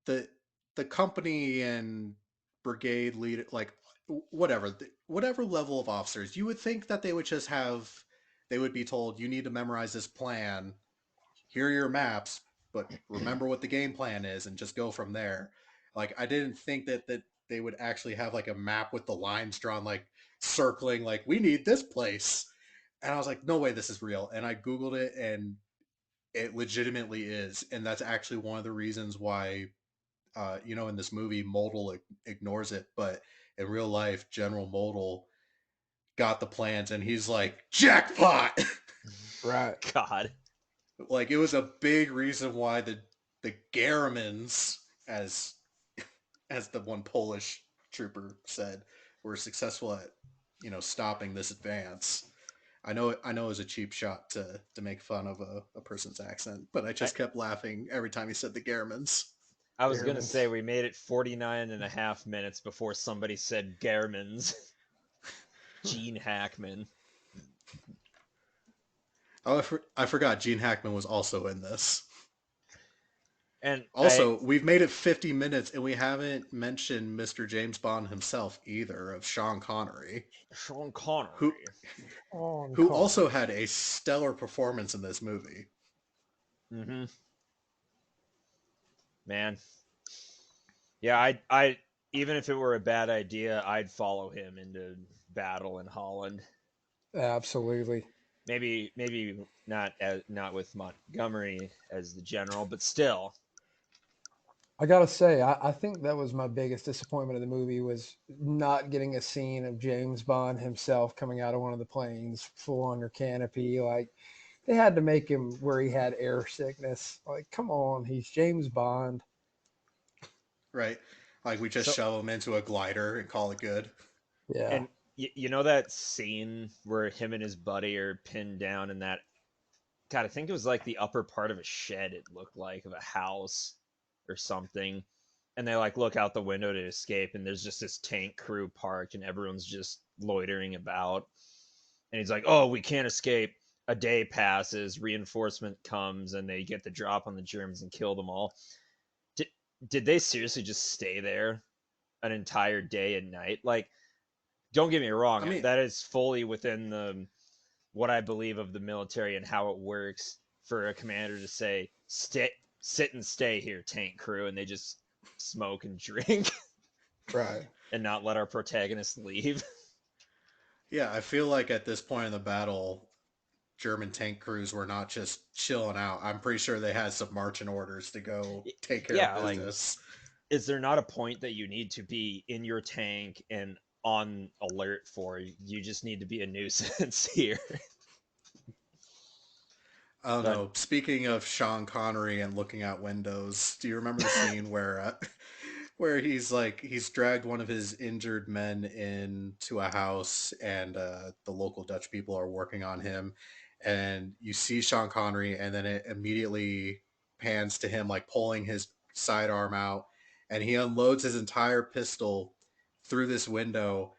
the company and brigade leader, like whatever level of officers, you would think that they would be told, you need to memorize this plan, here are your maps, but remember what the game plan is and just go from there. Like, I didn't think that they would actually have like a map with the lines drawn, like circling, like we need this place. And I was like, no way this is real. And I googled it, and it legitimately is, and that's actually one of the reasons why in this movie Modal ignores it, but in real life General Modal got the plans, and he's like, jackpot. Right. God. Like, it was a big reason why the Garamans, as the one Polish trooper said, were successful at stopping this advance. I know it was a cheap shot to make fun of a person's accent, but I I, just kept laughing every time he said the Germans. I was gonna say Germans. we made it 49 and a half minutes before somebody said Germans. Gene Hackman. Oh, I forgot Gene Hackman was also in this. And I Also, we've made it 50 minutes and we haven't mentioned Mr. James Bond himself either, of Sean Connery, Sean who Connery. On who also Connery. had a stellar performance in this movie. Mm-hmm. Man. Yeah, I even if it were a bad idea, I'd follow him into battle in Holland. Absolutely. Maybe not with Montgomery as the general, but still. I gotta say, I think that was my biggest disappointment of the movie was not getting a scene of James Bond himself coming out of one of the planes, full under canopy. Like they had to make him where he had air sickness. Like, come on, he's James Bond. Right? Like we just So shove him into a glider and call it good. Yeah, and you know that scene where him and his buddy are pinned down in that God, I think it was like the upper part of a shed it looked like of a house or something. And they like look out the window to escape and there's just this tank crew parked and everyone's just loitering about. And he's like, "Oh, we can't escape." A day passes, reinforcement comes and they get the drop on the Germans and kill them all. Did did they seriously just stay there an entire day and night? Like, don't get me I wrong, mean, that is fully within the what I believe of the military and how it works for a commander to say, "Stay, sit and stay here, tank crew," and they just smoke and drink right. and not let our protagonist leave. yeah, I feel like at this point in the battle, German tank crews were not just chilling out. I'm pretty sure they had some marching orders to go take care of Yeah, like, business. is there not a point that you need to be in your tank and on alert for? You just need to be a nuisance here. I don't But know. Speaking of Sean Connery and looking out windows, do you remember the scene where where he's dragged one of his injured men into a house and the local Dutch people are working on him and you see Sean Connery and then it immediately pans to him like pulling his sidearm out and he unloads his entire pistol through this window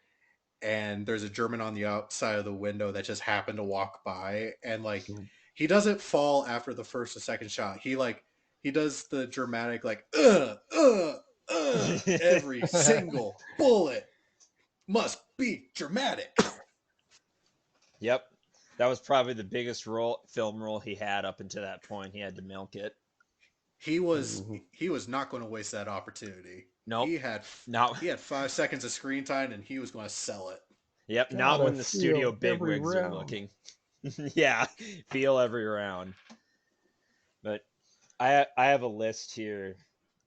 and there's a German on the outside of the window that just happened to walk by and like he doesn't fall after the first or second shot. He does the dramatic like every single bullet must be dramatic. yep, that was probably the biggest film role he had up until that point. He had to milk it. He was Mhm. he was not going to waste that opportunity. Nope, not He had 5 seconds of screen time and he was going to sell it. Yep, not Gotta when the studio feel every bigwigs are round. looking. Yeah, feel every round. But I have a list here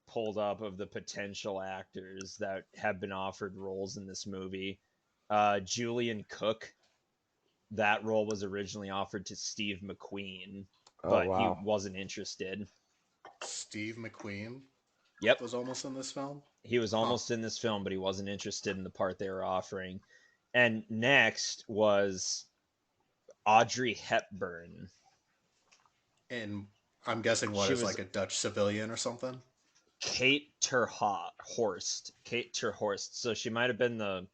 pulled up of the potential actors that have been offered roles in this movie. Julian Cook, that role was originally offered to Steve McQueen, Oh but he wow. wasn't interested. Steve McQueen Yep, was almost in this film. he was Huh. almost in this film, but he wasn't interested in the part they were offering. And next was Audrey Hepburn. And I'm guessing what She is was like a Dutch civilian or something. Kate Terhorst. Kate Terhorst. So she might have been the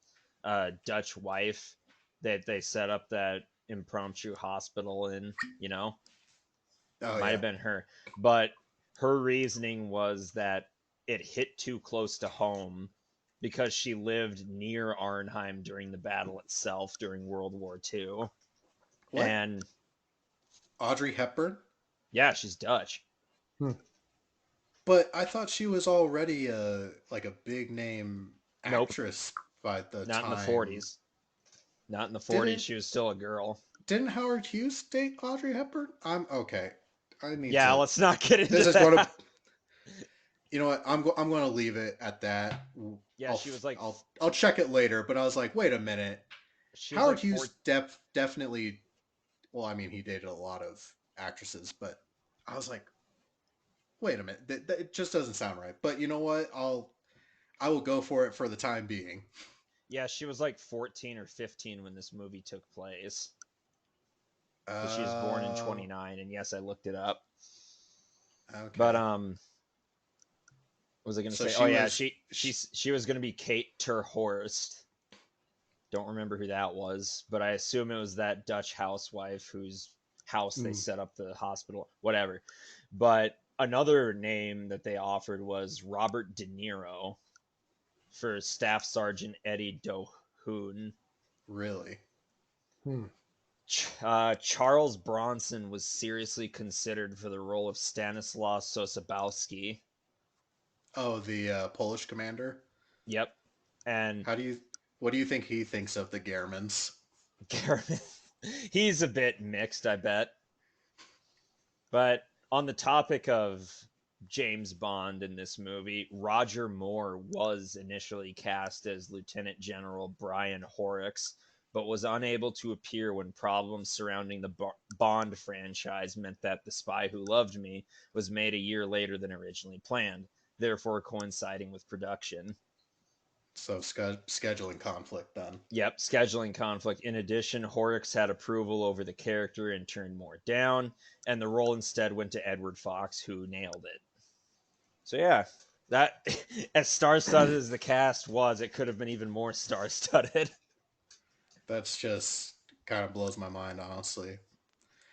Dutch wife that they set up that impromptu hospital in, you know? Oh Might yeah. have been her. But her reasoning was that it hit too close to home because she lived near Arnhem during the battle itself during World War II. What? And Audrey Hepburn? yeah, she's Dutch. Hmm. But I thought she was already a like a big name Nope, actress by the not in the time. 40s. Not in the 40s. Didn't She was still a girl. didn't Howard Hughes date Audrey Hepburn? I'm okay. I need Yeah, to. let's not get into This is going to. that. You know what? I'm going to leave it at that. Yeah, she was like I'll check it later. But I was like, wait a minute. she was Howard like four. Hughes definitely. Well, I mean, he dated a lot of actresses, but I was like, wait a minute. It just doesn't sound right. But you know what? I will go for it for the time being. Yeah, she was like 14 or 15 when this movie took place. because she was born in Oh, 29. And yes, I looked it up. But okay. what was I going to So say? Oh she yeah, was. she was going to be Kate ter Horst. Don't remember who that was, but I assume it was that Dutch housewife whose house they Mm, set up the hospital, whatever. But another name that they offered was Robert De Niro for Staff Sergeant Eddie Dohoon. Really? hmm. Charles Bronson was seriously considered for the role of Stanislaw Sosabowski. Oh, the Polish commander. Yep. And How do you? What do you think he thinks of the Germans? Gareth, he's a bit mixed, I bet. But on the topic of James Bond in this movie, Roger Moore was initially cast as Lieutenant General Brian Horrocks, but was unable to appear when problems surrounding the Bond franchise meant that The Spy Who Loved Me was made a year later than originally planned, therefore coinciding with production. So scheduling conflict then. Yep, scheduling conflict. In addition, Horrocks had approval over the character and turned Moore down, and the role instead went to Edward Fox, who nailed it. So yeah, that as star-studded as the cast was, it could have been even more star-studded. That's just kind of blows my mind, honestly.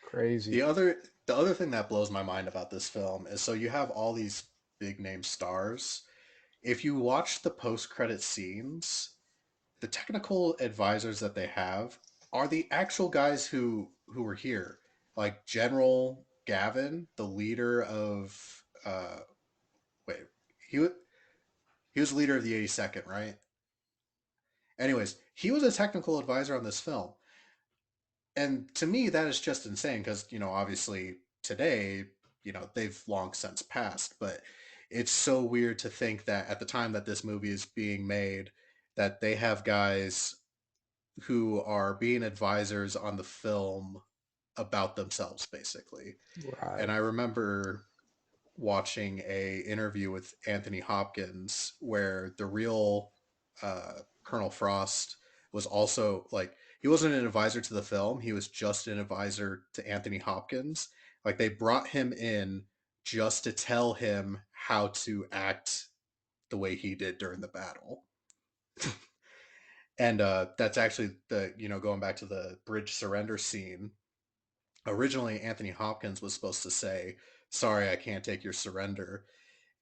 Crazy. The other the other thing that blows my mind about this film is so you have all these big name stars. If you watch the post credit scenes, the technical advisors that they have are the actual guys who were here, like General Gavin, the leader of wait he wa- he was the leader of the 82nd, right? Anyways, he was a technical advisor on this film, and to me that is just insane because obviously today they've long since passed, but it's so weird to think that at the time that this movie is being made that they have guys who are being advisors on the film about themselves basically. And Right. I remember watching a interview with Anthony Hopkins where the real Colonel Frost was also like he wasn't an advisor to the film, he was just an advisor to Anthony Hopkins. Like they brought him in just to tell him how to act the way he did during the battle. And that's actually the going back to the bridge surrender scene. Originally, Anthony Hopkins was supposed to say, "Sorry, I can't take your surrender,"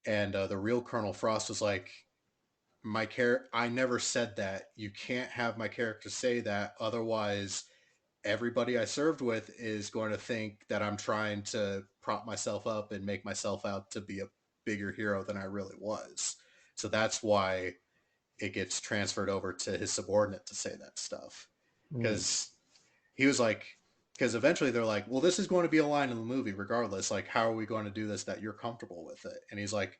and the real Colonel Frost was like, I never said that. You can't have my character say that, otherwise." Everybody I served with is going to think that I'm trying to prop myself up and make myself out to be a bigger hero than I really was. So that's why it gets transferred over to his subordinate to say that stuff. Mm, Because he was like, because eventually they're like, well, this is going to be a line in the movie regardless. Like, how are we going to do this that you're comfortable with it? And he's like,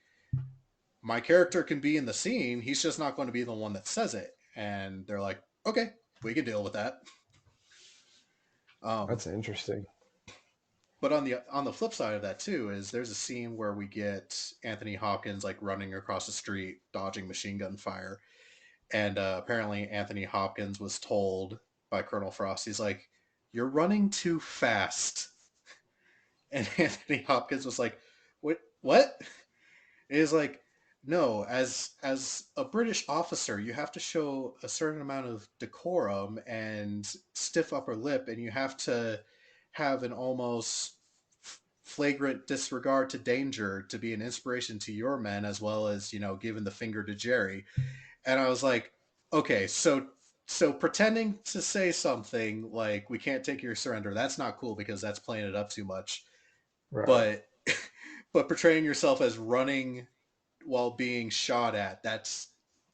my character can be in the scene. He's just not going to be the one that says it. And they're like, okay, we can deal with that. Um, that's interesting. but on the flip side of that too is there's a scene where we get Anthony Hopkins like running across the street, dodging machine gun fire, and apparently Anthony Hopkins was told by Colonel Frost, he's like, "You're running too fast," and Anthony Hopkins was like, "What? What?" Is like, no, as a British officer, you have to show a certain amount of decorum and stiff upper lip, and you have to have an almost flagrant disregard to danger to be an inspiration to your men, as well as giving the finger to Jerry. And I was like, okay, so pretending to say something like we can't take your surrender, that's not cool because that's playing it up too much. Right. But but portraying yourself as running while being shot at, that's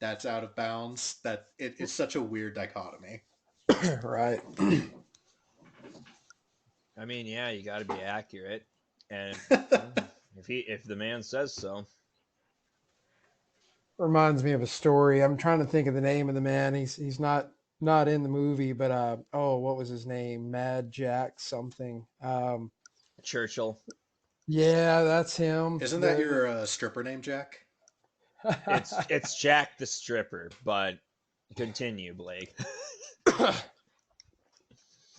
out of bounds. It's such a weird dichotomy. Right. I mean, yeah, you got to be accurate, and if the man says so. Reminds me of a story. I'm trying to think of the name of the man. He's not in the movie, but oh, what was his name? Mad Jack something. Churchill. Yeah, that's him. Isn't that your stripper name, Jack? It's Jack the Stripper, but continue, Blake.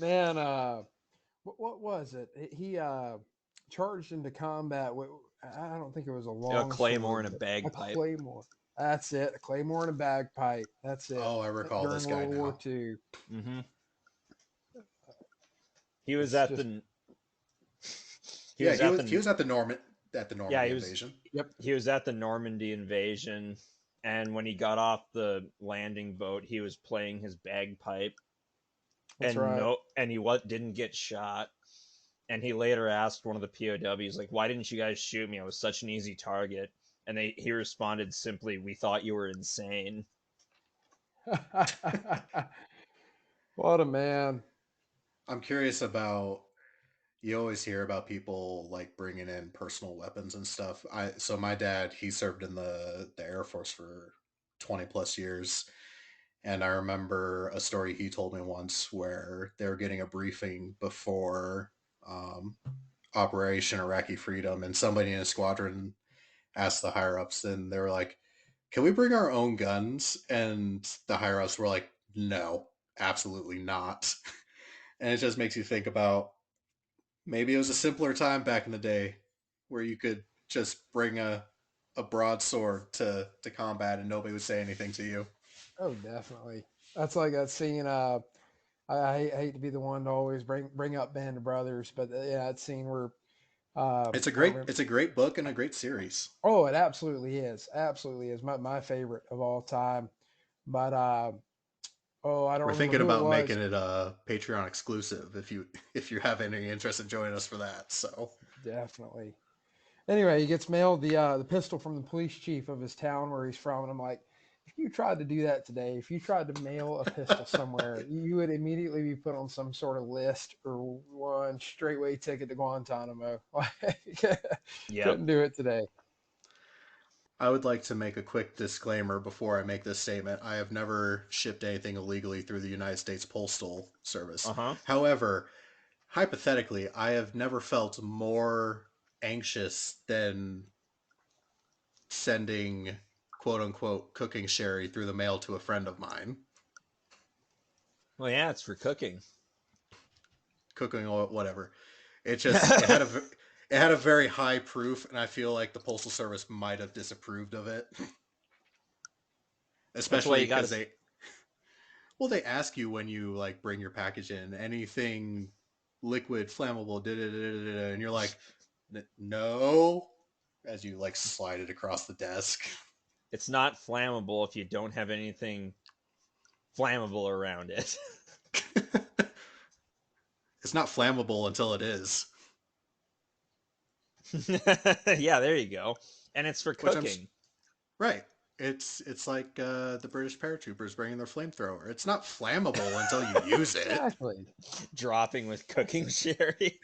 man. What was it? He charged into combat with, I don't think it was a A long claymore sword, and a but a bagpipe. claymore. That's it. A claymore and a bagpipe. That's it. Oh, I recall During this guy World War now. II. Mm-hmm. He was It's at just, the. He Yeah, was at he the. was at the Yeah, Normandy invasion. yep, he was at the Normandy invasion, and when he got off the landing boat, he was playing his bagpipe, that's right. and he didn't get shot. And he later asked one of the POWs, like, "Why didn't you guys shoot me? I was such an easy target." And he responded simply, "We thought you were insane." What a man. I'm curious about. You always hear about people like bringing in personal weapons and stuff. So my dad, he served in the Air Force for 20 plus years, and I remember a story he told me once where they were getting a briefing before um, Operation Iraqi Freedom, and somebody in a squadron asked the higher ups, and they were like, "Can we bring our own guns?" And the higher ups were like, "No, absolutely not." And it just makes you think about maybe it was a simpler time back in the day where you could just bring a broadsword to combat and nobody would say anything to you. Oh, definitely. That's like that scene. I hate to be the one to always bring up Band of Brothers, but yeah, that scene where I remember. It's a great book and a great series. Oh, it absolutely is my favorite of all time. But oh, I don't We're remember thinking who it about was. making it a Patreon exclusive if you have any interest in joining us for that. So Definitely. Anyway, he gets mailed the pistol from the police chief of his town where he's from, and I'm like, if you tried to do that today, if you tried to mail a pistol somewhere, you would immediately be put on some sort of list or one straightway ticket to Guantanamo. Like, Yep. couldn't do it today. I would like to make a quick disclaimer before I make this statement. I have never shipped anything illegally through the United States Postal Service. Uh huh. However, hypothetically, I have never felt more anxious than sending quote unquote cooking sherry through the mail to a friend of mine. Well, yeah, it's for cooking. Cooking oil, whatever. It had a very high proof, and I feel like the postal service might have disapproved of it, That's why especially you got because to. they ask you when you like bring your package in anything liquid, flammable, da da da da, and you're like, no, as you like slide it across the desk. It's not flammable if you don't have anything flammable around it. It's not flammable until it is, Yeah, there you go. And it's for which I'm cooking. right. It's like the British paratroopers bringing their flamethrower. It's not flammable until you use it. Exactly. Dropping with cooking sherry.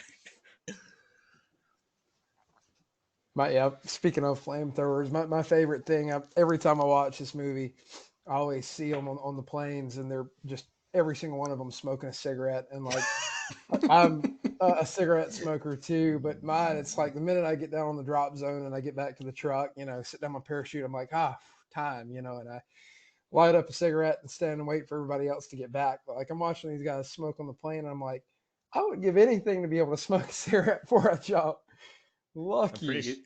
My yeah. Speaking of flamethrowers, my favorite thing. Every time I watch this movie, I always see them on the planes, and they're just every single one of them smoking a cigarette. And like I'm a cigarette smoker too, but mine, it's like the minute I get down on the drop zone and I get back to the truck, sit down my parachute, I'm like, time, and I light up a cigarette and stand and wait for everybody else to get back. But like I'm watching these guys smoke on the plane, and I'm like, I would give anything to be able to smoke a cigarette before I jump. I'm pretty. Lucky. You,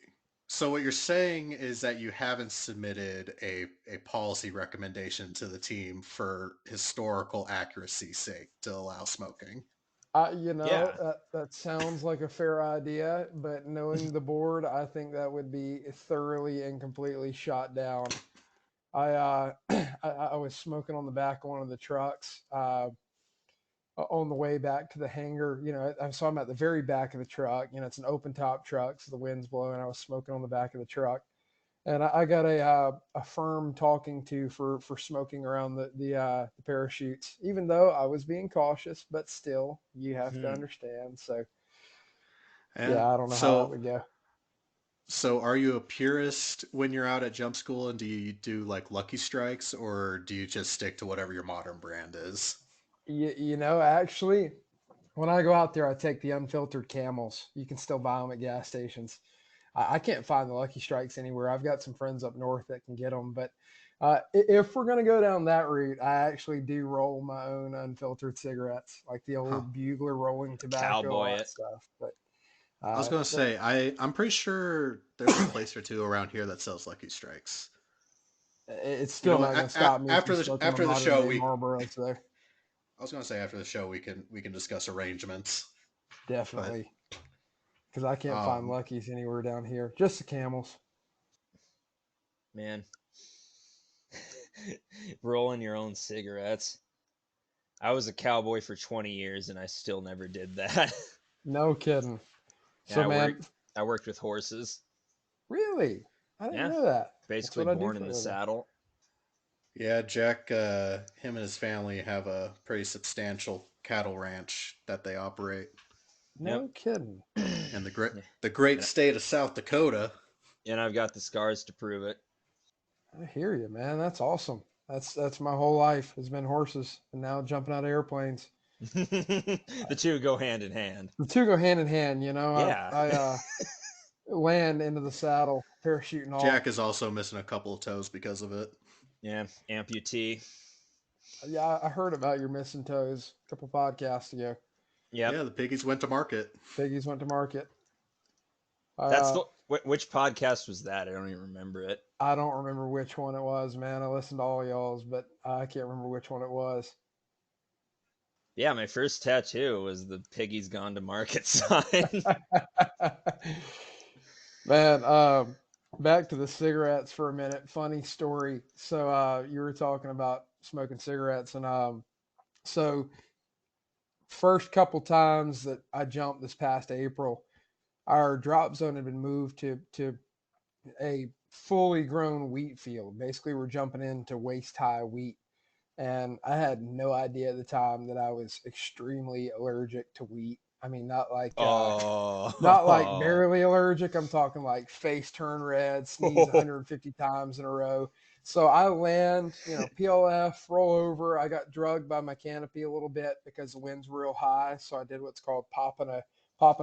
so what you're saying is that you haven't submitted a policy recommendation to the team for historical accuracy's sake to allow smoking. Yeah. That sounds like a fair idea, but knowing the board, I think that would be thoroughly and completely shot down. I was smoking on the back of one of the trucks on the way back to the hangar. So I'm at the very back of the truck. It's an open top truck, so the wind's blowing. I was smoking on the back of the truck, and I got a firm talking to for smoking around the parachutes. Even though I was being cautious, but still, you have to Hmm. understand. So Yeah. yeah, I don't know how that would go. So are you a purist when you're out at jump school, and do you do like Lucky Strikes, or do you just stick to whatever your modern brand is? Actually, when I go out there, I take the unfiltered camels. You can still buy them at gas stations. I can't find the Lucky Strikes anywhere. I've got some friends up north that can get them, but if we're gonna go down that route, I actually do roll my own unfiltered cigarettes, like the Huh. old bugler rolling tobacco, all Cowboy that it. stuff. But I was gonna say I'm pretty sure there's a place or two around here that sells Lucky Strikes. it's You know still what? not gonna stop me from After the smoking my modern show, day Marlboros, though. I was gonna say after the show we can discuss arrangements. But Definitely, because I can't find um, Luckies anywhere down here. Just the Camels. Man. Rolling your own cigarettes. I was a cowboy for 20 years and I still never did that. No kidding. And So, man, I worked with horses. really, I didn't Yeah. know that. That's Basically what I do born for in a the living. saddle. yeah, Jack, him and his family have a pretty substantial cattle ranch that they operate Yep. No kidding. in Yeah. the great And, state of South Dakota. and I've got the scars to prove it. I hear you, man. That's awesome. That's my whole life has been horses, and now jumping out of airplanes. The two go hand in hand. The two go hand in hand. Yeah. I land into the saddle, parachute and all. Jack is also missing a couple of toes because of it. Yeah. Amputee. Yeah, I heard about your missing toes a couple podcasts ago. Yep. Yeah, the piggies went to market. Piggies went to market. That's Uh, the which podcast was that? I don't even remember it. I don't remember which one it was, man. I listened to all y'all's, but I can't remember which one it was. Yeah, my first tattoo was the piggy's gone to market sign. Man, back to the cigarettes for a minute. Funny story. So you were talking about smoking cigarettes, and so first couple times that I jumped this past April, our drop zone had been moved to a fully grown wheat field. Basically, we're jumping into waist high wheat. And I had no idea at the time that I was extremely allergic to wheat. I mean, not like Oh. barely allergic. I'm talking like face turn red, sneeze 150 times in a row. So I land, PLF, roll over. I got drugged by my canopy a little bit because the wind's real high. So I did what's called popping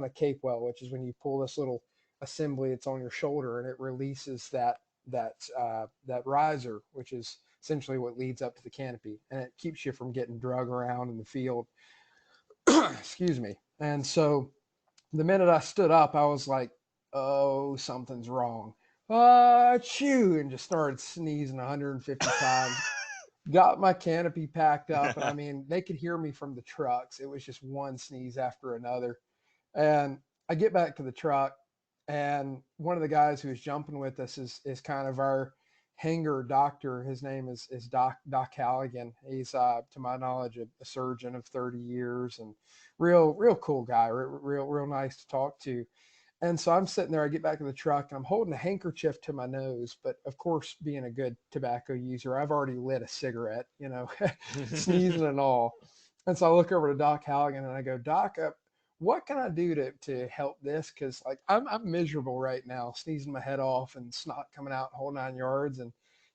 a cape well, which is when you pull this little assembly that's on your shoulder and it releases that riser, which is essentially what leads up to the canopy, and it keeps you from getting drug around in the field. Excuse me. And so the minute I stood up, I was like, "Oh, something's wrong." Achoo, and just started sneezing 150 times. Got my canopy packed up, and I mean, they could hear me from the trucks. It was just one sneeze after another. And I get back to the truck, and one of the guys who was jumping with us is kind of our hangar doctor. His name is Doc Halligan. He's to my knowledge a surgeon of 30 years and real cool guy, real nice to talk to. And so I'm sitting there, I get back to the truck and I'm holding a handkerchief to my nose. But of course, being a good tobacco user, I've already lit a cigarette, sneezing and all. And so I look over to Doc Halligan and I go, Doc, what can I do to help this? Because like I'm miserable right now, sneezing my head off and snot coming out, whole 9 yards. And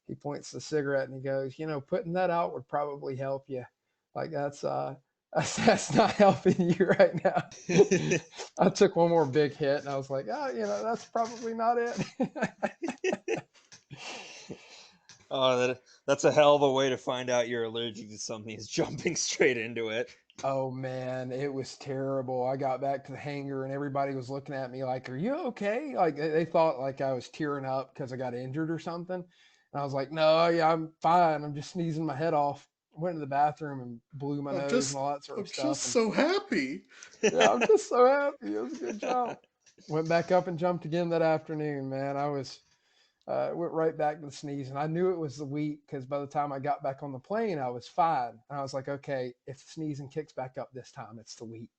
he points the cigarette and he goes, putting that out would probably help you. Like that's not helping you right now. I took one more big hit and I was like, that's probably not it. Oh, that's a hell of a way to find out you're allergic to something is jumping straight into it. Oh man, it was terrible. I got back to the hangar and everybody was looking at me like, "Are you okay?" Like they thought like I was tearing up because I got injured or something. And I was like, "No, yeah, I'm fine. I'm just sneezing my head off." Went to the bathroom and blew my nose and all that sort I'm of stuff. just And so happy. yeah, I'm just so happy. It was a good jump. Went back up and jumped again that afternoon, man. I was went right back to the sneeze, and I knew it was the wheat because by the time I got back on the plane, I was fine. And I was like, okay, if the sneezing kicks back up this time, it's the wheat.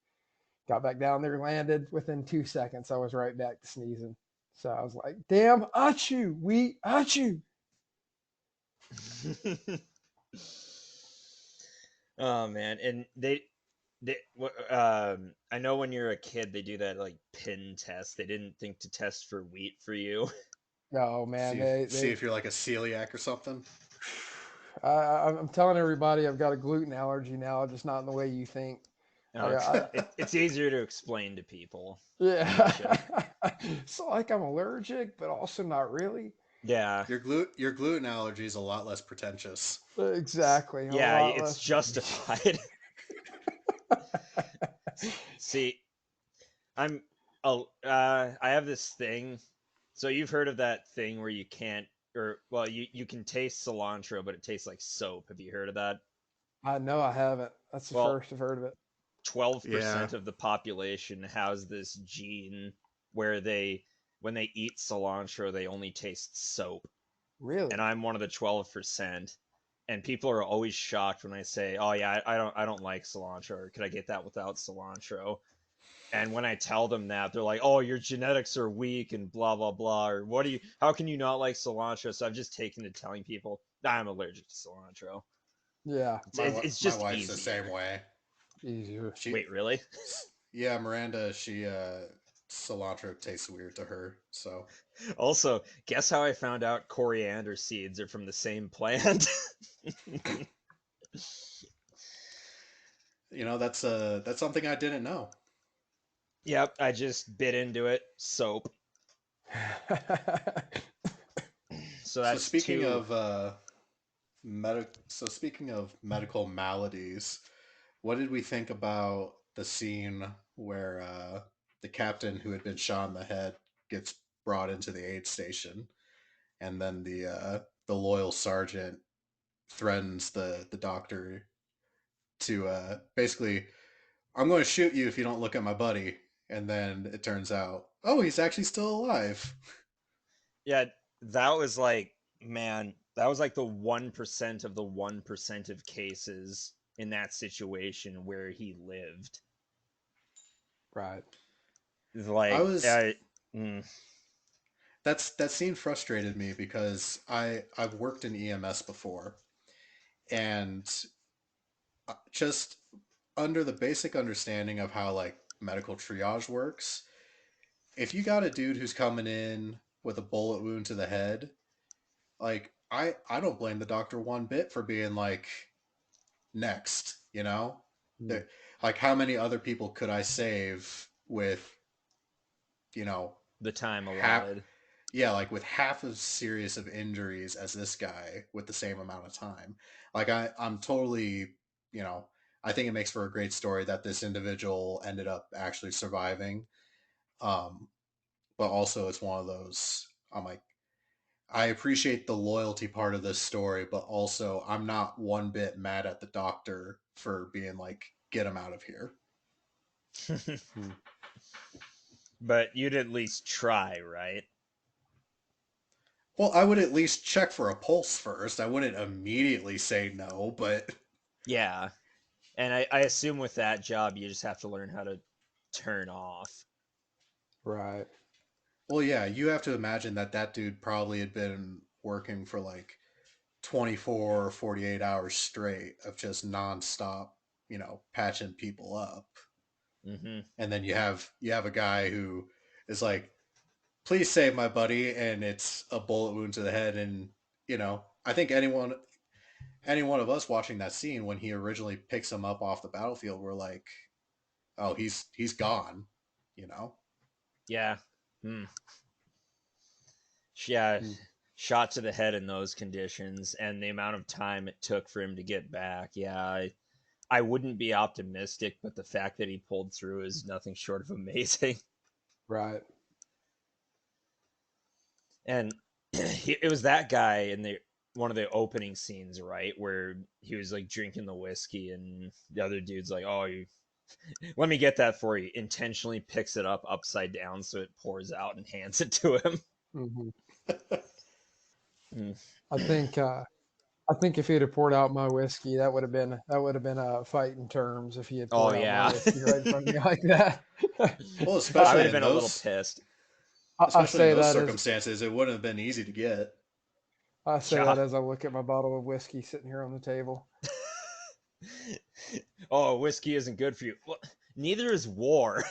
Got back down there, landed within 2 seconds. I was right back to sneezing. So I was like, damn, achoo, wheat, achoo. Oh man, and I know when you're a kid they do that like pin test. They didn't think to test for wheat for you. Oh man, See if you're like a celiac or something. I'm telling everybody I've got a gluten allergy now, just not in the way you think. No, it's easier to explain to people. Yeah. So like I'm allergic, but also not really. Yeah. Your gluten allergy is a lot less pretentious. Exactly. A Yeah, lot it's less pretentious. justified. See, I have this thing. So you've heard of that thing where you can't, or well, you can taste cilantro, but it tastes like soap. Have you heard of that? I know I haven't. That's the Well, first I've heard of it. Yeah. 12% of the population has this gene where when they eat cilantro, they only taste soap. And Really? I'm one of the 12%. And people are always shocked when I say, "Oh yeah, I don't like cilantro. Or could I get that without cilantro?" And when I tell them that, they're like, "Oh, your genetics are weak and blah blah blah." Or how can you not like cilantro? So I've just taken to telling people I'm allergic to cilantro. Yeah. It's My just wife's the same easier. way. Easier. She Wait, really? yeah, Miranda, she cilantro tastes weird to her. So, Also, guess how I found out coriander seeds are from the same plant? that's something I didn't know. Yep, I just bit into it. Soap. So So that's speaking two. of speaking of medical maladies, what did we think about the scene where the captain who had been shot in the head gets brought into the aid station, and then the loyal sergeant threatens the doctor to basically, I'm going to shoot you if you don't look at my buddy, and then it turns out, oh, he's actually still alive. Yeah, that was like, man, that was like the 1% of the 1% of cases in that situation where he lived. Right. I Like, was mm, that scene frustrated me because I've worked in EMS before, and just under the basic understanding of how like medical triage works, if you got a dude who's coming in with a bullet wound to the head, like I don't blame the doctor one bit for being like next, you know? Mm. That, like, how many other people could I save with, you know, the time half allotted. yeah, like with half as serious of injuries as this guy with the same amount of time. Like I'm totally, you know, I think it makes for a great story that this individual ended up actually surviving. Um, but also it's one of those, I'm like, I appreciate the loyalty part of this story, but also I'm not one bit mad at the doctor for being like, get him out of here. Mm. But you'd at least try, right? Well, I would at least check for a pulse first. I wouldn't immediately say no, but Yeah. And I assume with that job, you just have to learn how to turn off. Right. well, yeah, you have to imagine that that dude probably had been working for like 24 or 48 hours straight of just nonstop, patching people up. Hmm. And then you have a guy who is like, "Please save my buddy," and it's a bullet wound to the head. And I think any one of us watching that scene when he originally picks him up off the battlefield, we're like, "Oh, he's gone," you know. Yeah. Hmm. Yeah. Mm. Shot to the head in those conditions and the amount of time it took for him to get back. Yeah. I wouldn't be optimistic, but the fact that he pulled through is nothing short of amazing. Right. And it was that guy in the one of the opening scenes, right, where he was like drinking the whiskey, and the other dude's like, "Oh, let me get that for you." Intentionally picks it up upside down so it pours out and hands it to him. Hmm. Mm. I think. I think if he'd have poured out my whiskey, that would have been a fight in terms if he had Oh poured out my yeah, whiskey right in front of me like that. Well, I, I would especially have in been a little those pissed. I especially in say those that as circumstances, it wouldn't have been easy to get. I say Yeah. that as I look at my bottle of whiskey sitting here on the table. Oh, whiskey isn't good for you. Well, neither is war.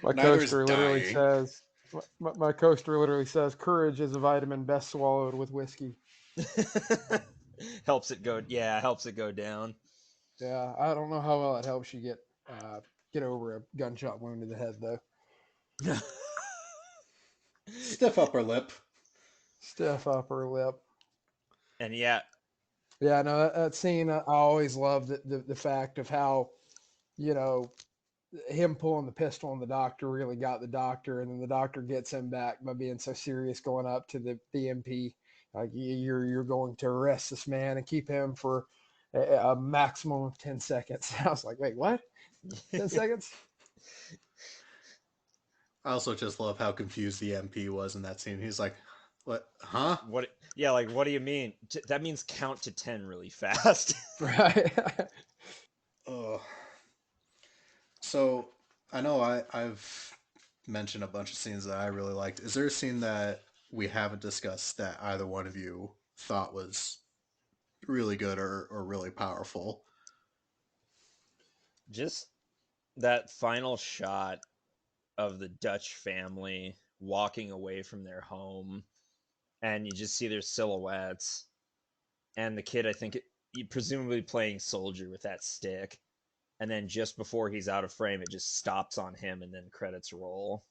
My Neither is coaster literally dying. says, my coaster literally says, courage is a vitamin best swallowed with whiskey. Helps it go. Yeah, helps it go down. Yeah, I don't know how well it helps you get over a gunshot wound to the head though. Stiff upper lip. Stiff upper lip. And yeah, Yeah, no, that scene I always loved the fact of how you know him pulling the pistol on the doctor really got the doctor, and then the doctor gets him back by being so serious, going up to the MP like you're going to arrest this man and keep him for a maximum of 10 seconds. I was like, wait, what? 10 seconds? I also just love how confused the MP was in that scene. He's like, "What? Huh?" what? Yeah, like what do you mean? That means count to 10 really fast. Right. Oh, so I know I've mentioned a bunch of scenes that I really liked. Is there a scene that we haven't discussed that either one of you thought was really good or really powerful? Just that final shot of the Dutch family walking away from their home, and you just see their silhouettes, and the kid, I think, presumably playing soldier with that stick, and then just before he's out of frame, it just stops on him, and then credits roll.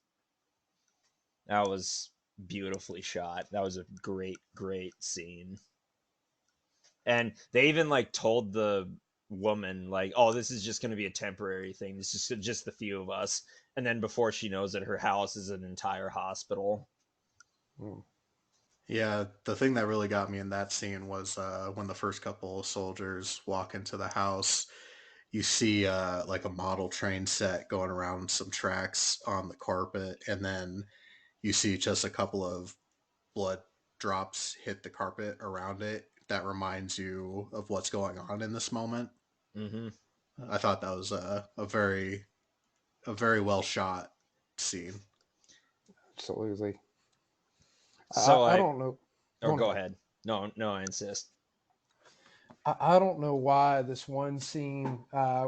That was beautifully shot. That was a great scene. And they even like told the woman like, "Oh, this is just going to be a temporary thing. This is just the few of us." And then before she knows it, her house is an entire hospital. Mm. Yeah, the thing that really got me in that scene was when the first couple of soldiers walk into the house. You see like a model train set going around some tracks on the carpet, and then you see just a couple of blood drops hit the carpet around it. That reminds you of what's going on in this moment. Mm-hmm. I thought that was a very well shot scene. Absolutely. So I I, don't know. or Go go ahead. ahead. No, no, I insist. I don't know why this one scene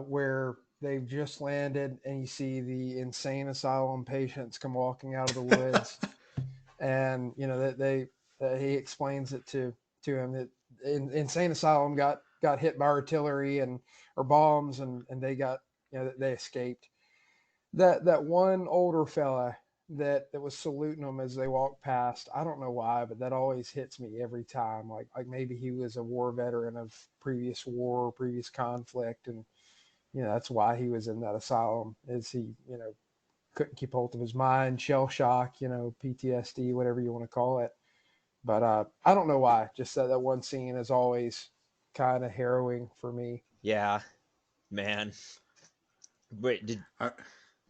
where they've just landed and you see the insane asylum patients come walking out of the woods, and you know that he explains it to him that insane asylum got hit by artillery and or bombs, and they got they escaped. That one older fella that was saluting them as they walked past. I don't know why, but that always hits me every time. Like maybe he was a war veteran of previous war, or previous conflict, and that's why he was in that asylum. Is he couldn't keep hold of his mind, shell shock, PTSD, whatever you want to call it. But I don't know why. Just that one scene is always kind of harrowing for me. Yeah, man. Wait, I,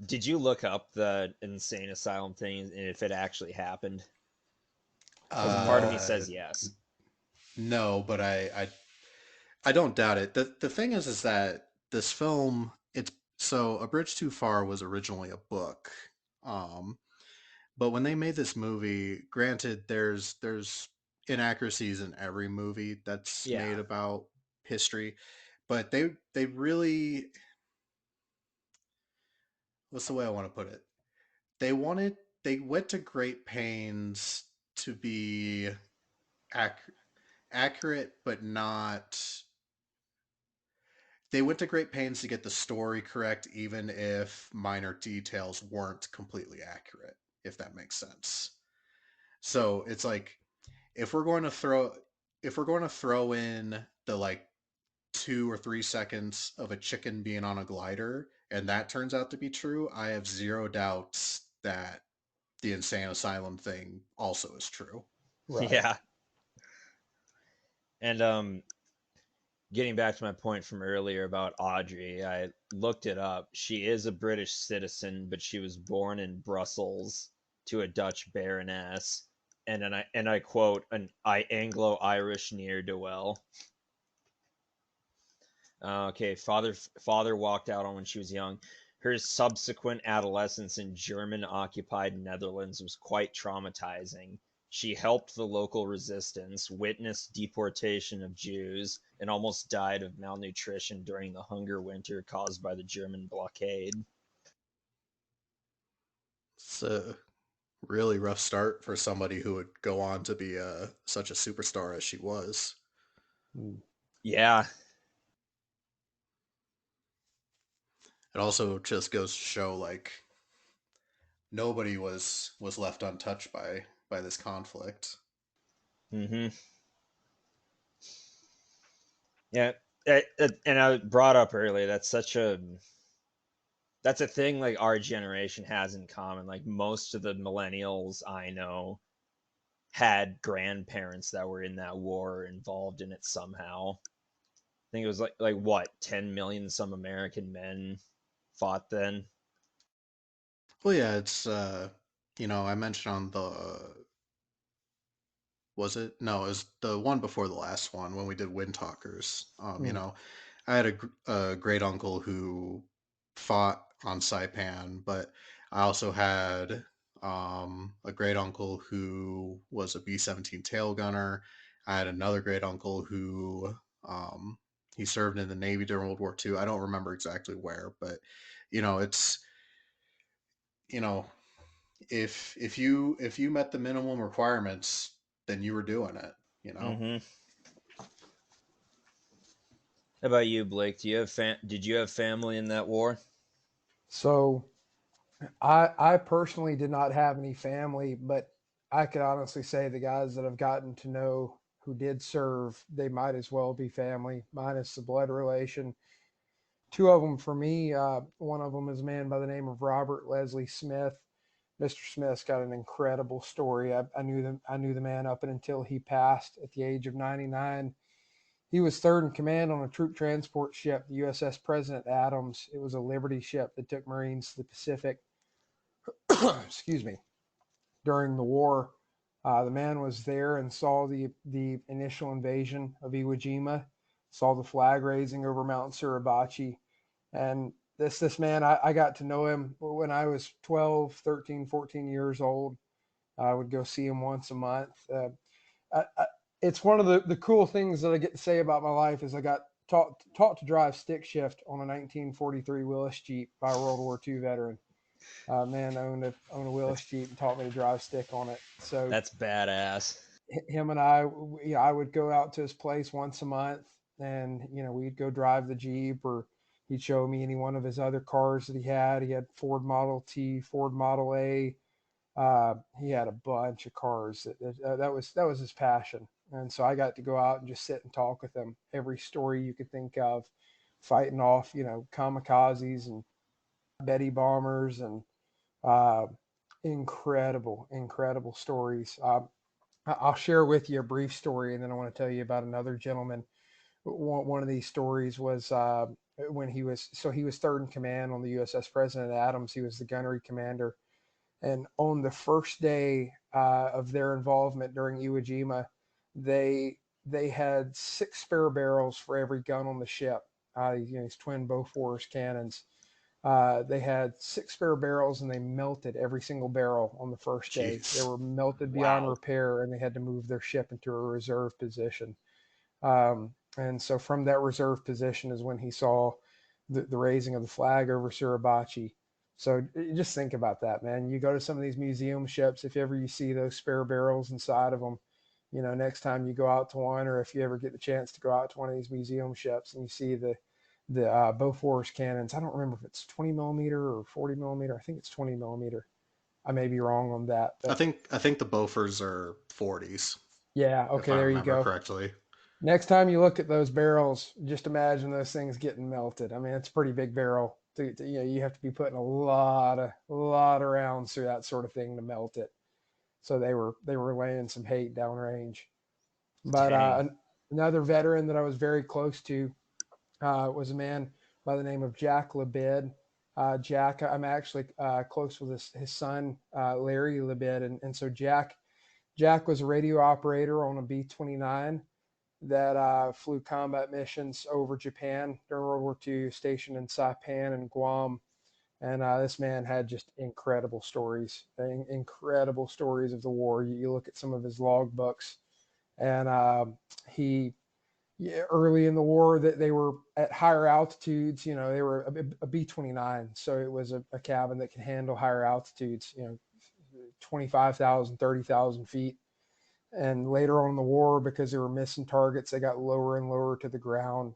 did you look up the insane asylum thing and if it actually happened? Because part of me uh, says yes. no, but I don't doubt it. The thing is that this film, it's so A Bridge Too Far was originally a book. Um, but when they made this movie, granted there's inaccuracies in every movie that's made Yeah. about history, but they really, what's the way I want to put it? They wanted they went to great pains to be ac- accurate but not, they went to great pains to get the story correct, even if minor details weren't completely accurate, if that makes sense. So it's like if we're going to throw if we're going to throw in the like 2 or 3 seconds of a chicken being on a glider and that turns out to be true, I have zero doubts that the insane asylum thing also is true. Right. Yeah. And getting back to my point from earlier about Audrey, I looked it up. She is a British citizen, but she was born in Brussels to a Dutch baroness, and I quote an Anglo-Irish ne'er do well. Okay, father walked out on when she was young. Her subsequent adolescence in German-occupied Netherlands was quite traumatizing. She helped the local resistance, witnessed deportation of Jews, and almost died of malnutrition during the hunger winter caused by the German blockade. It's a really rough start for somebody who would go on to be such a superstar as she was. Mm. Yeah, it also just goes to show like nobody was left untouched by this conflict. Mm-hmm. Yeah, and I brought up earlier that's a thing like our generation has in common. Like most of the millennials I know had grandparents that were in that war or involved in it somehow. I think it was like what 10 million some American men fought then. Well, yeah, it's I mentioned on the was it? No, it was the one before the last one when we did Wind Talkers. Mm. I had a great uncle who fought on Saipan, but I also had a great uncle who was a B-17 tail gunner. I had another great uncle who um, he served in the Navy during World War II. I don't remember exactly where, but it's you know if you met the minimum requirements, then you were doing it. You know. Mm-hmm. How about you, Blake? Did you have family in that war? So I personally did not have any family, but I could honestly say the guys that I've gotten to know who did serve, they might as well be family, minus the blood relation. Two of them for me. One of them is a man by the name of Robert Leslie Smith. Mr. Smith's got an incredible story. I knew the man up until he passed at the age of 99. He was third in command on a troop transport ship, the USS President Adams. It was a Liberty ship that took Marines to the Pacific. Excuse me. During the war, the man was there and saw the initial invasion of Iwo Jima, saw the flag raising over Mount Suribachi, and this man, I got to know him when I was 12, 13, 14 years old. I would go see him once a month. It's one of the cool things that I get to say about my life is I got taught to drive stick shift on a 1943 Willis Jeep by a World War II veteran. Man owned a Willis That's Jeep and taught me to drive stick on it. So that's badass. him and I would go out to his place once a month, and we'd go drive the Jeep, or he'd show me any one of his other cars that he had. He had Ford Model T, Ford Model A. He had a bunch of cars. That was his passion, and so I got to go out and just sit and talk with him. Every story you could think of, fighting off kamikazes and Betty bombers and uh, incredible stories. I'll share with you a brief story, and then I want to tell you about another gentleman. One of these stories was when he was third in command on the USS President Adams. He was the gunnery commander, and on the first day of their involvement during Iwo Jima, they they had six spare barrels for every gun on the ship. These twin Bofors cannons. They had six spare barrels, and they melted every single barrel on the first day. They Jeez. were melted beyond Wow. repair, and they had to move their ship into a reserve position. And so from that reserve position is when he saw the raising of the flag over Suribachi. So just think about that, man. You go to some of these museum ships, if ever you see those spare barrels inside of them, next time you go out to one, or if you ever get the chance to go out to one of these museum ships and you see the Bofors cannons. I don't remember if it's 20 millimeter or 40 millimeter. I think it's 20 millimeter. I may be wrong on that, I but think I think the Bofors are 40s, yeah. if Okay, I there you remember go. correctly. Next time you look at those barrels, just imagine those things getting melted. I mean, it's a pretty big barrel. You have to be putting a lot of rounds through that sort of thing to melt it. So they were laying some hate downrange. But Dang. another veteran that I was very close to was a man by the name of Jack Lebed. Jack, I'm actually close with his son, Larry Lebed, and so Jack was a radio operator on a B-29 that flew combat missions over Japan during World War II, stationed in Saipan and Guam. And this man had just incredible stories of the war. You look at some of his logbooks, and he yeah, early in the war that they were at higher altitudes. They were a B-29, so it was a cabin that can handle higher altitudes. 25,000, 30,000 feet. And later on in the war, because they were missing targets, they got lower and lower to the ground.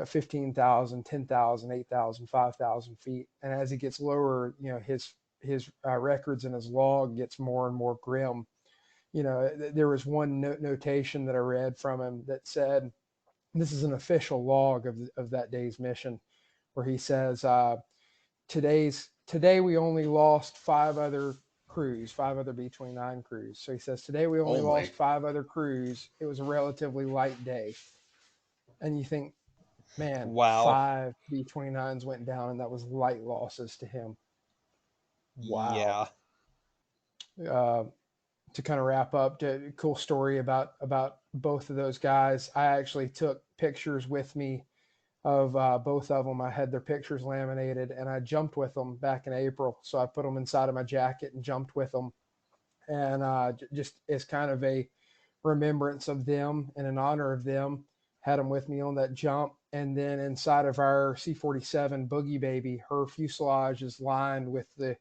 15,000, 10,000, 8,000, 5,000 feet. And as he gets lower, his records and his log gets more and more grim. There was one notation that I read from him that said, this is an official log of that day's mission, where he says, today we only lost five other B-29 crews. So he says, today we only Only. lost five other crews. It was a relatively light day. And you think, man, Wow. five B-29s went down, and that was light losses to him. Wow. Yeah. Uh, to kind of wrap up, cool story about both of those guys. I actually took pictures with me of both of them. I had their pictures laminated, and I jumped with them back in April. So I put them inside of my jacket and jumped with them, and just as kind of a remembrance of them and in honor of them, had them with me on that jump. And then inside of our C-47 Boogie Baby, her fuselage is lined with the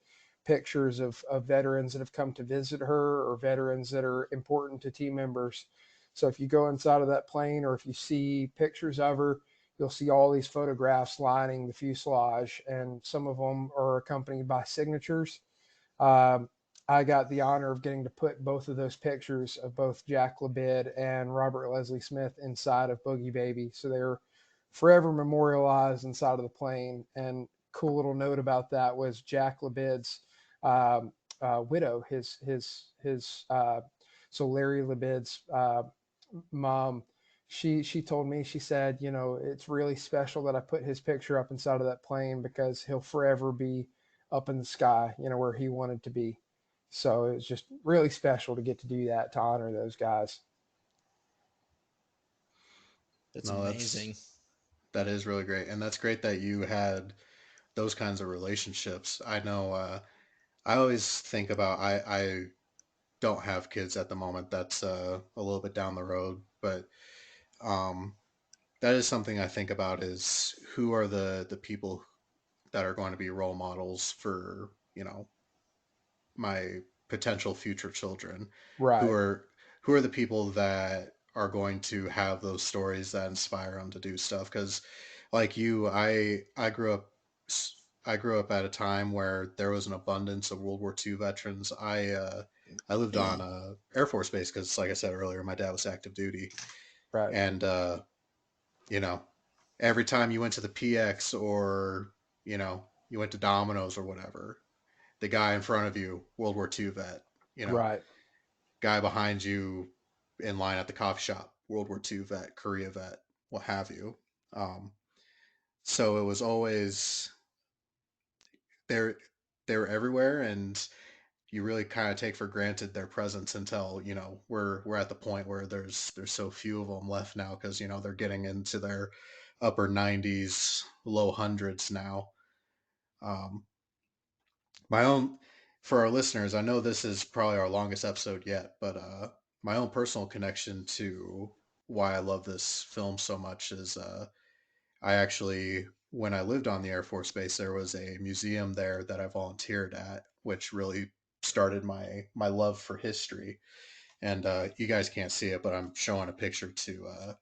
pictures of veterans that have come to visit her, or veterans that are important to team members. So if you go inside of that plane, or if you see pictures of her, you'll see all these photographs lining the fuselage, and some of them are accompanied by signatures. Um, I got the honor of getting to put both of those pictures of both Jack LeBid and Robert Leslie Smith inside of Boogie Baby. So they're forever memorialized inside of the plane. And cool little note about that was Jack LeBid's widow, so Larry LeBid's mom. She told me, she said, it's really special that I put his picture up inside of that plane, because he'll forever be up in the sky, where he wanted to be. So it was just really special to get to do that, to honor those guys. That's No, amazing. that is really great, and that's great that you had those kinds of relationships. I know. I always think about. I don't have kids at the moment. That's a little bit down the road, but um, that is something I think about. Is who are the people that are going to be role models for my potential future children? Who Right. are who are the people that are going to have those stories that inspire them to do stuff? Because, like you, I grew up at a time where there was an abundance of World War II veterans. I lived on a Air Force base because, like I said earlier, my dad was active duty, Right. and you know, every time you went to the PX, or you went to Domino's or whatever, the guy in front of you, World War II vet, you know, Right. guy behind you in line at the coffee shop, World War II vet, Korea vet, what have you. Um, so it was always they're they're everywhere, and you really kind of take for granted their presence until we're at the point where there's so few of them left now, because they're getting into their upper 90s, low hundreds now. Um, my own For our listeners, I know this is probably our longest episode yet, but my own personal connection to why I love this film so much is I actually, when I lived on the Air Force Base, there was a museum there that I volunteered at, which really started my love for history. And you guys can't see it, but I'm showing a picture to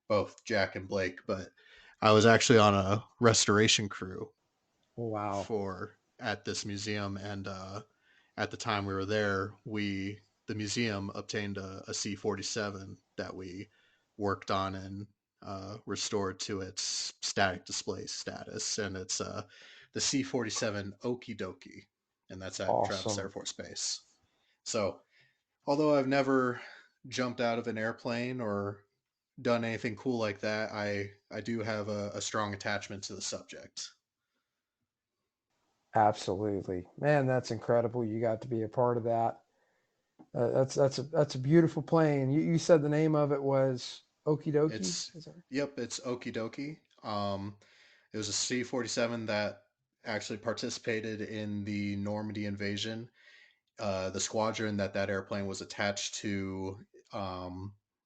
both Jack and Blake. But I was actually on a restoration crew Wow. for at this museum, and at the time we were there, the museum obtained a C-47 that we worked on and restored to its static display status, and it's the C-47 Okie Dokie, and that's at Travis Air Awesome. Force Base. So, although I've never jumped out of an airplane or done anything cool like that, I do have a strong attachment to the subject. Absolutely. Man, that's incredible. You got to be a part of that. That's a beautiful plane. You said the name of it was Okie Dokie? It's Is that Yep, it's Okie Dokie. It was a C-47 that actually participated in the Normandy invasion. The squadron that airplane was attached to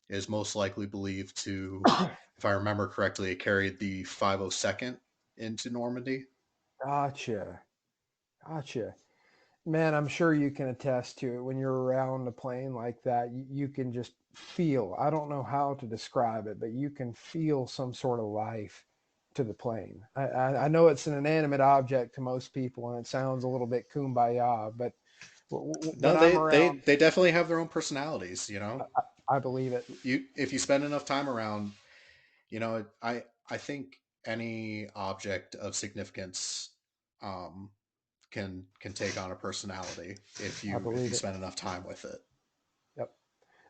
is most likely believed to, right? if I remember correctly, it carried the 502nd into Normandy. Gotcha. Gotcha. Man, I'm sure you can attest to it. When you're around a plane like that, you can just feel, I don't know how to describe it, but you can feel some sort of life. to the plane. I know it's an inanimate object to most people, and it sounds a little bit kumbaya, but when No, I'm they around, they definitely have their own personalities. You know, I believe it. you if you spend enough time around, you know, I think any object of significance um, can take on a personality I if believe you it. spend enough time with it. Yep.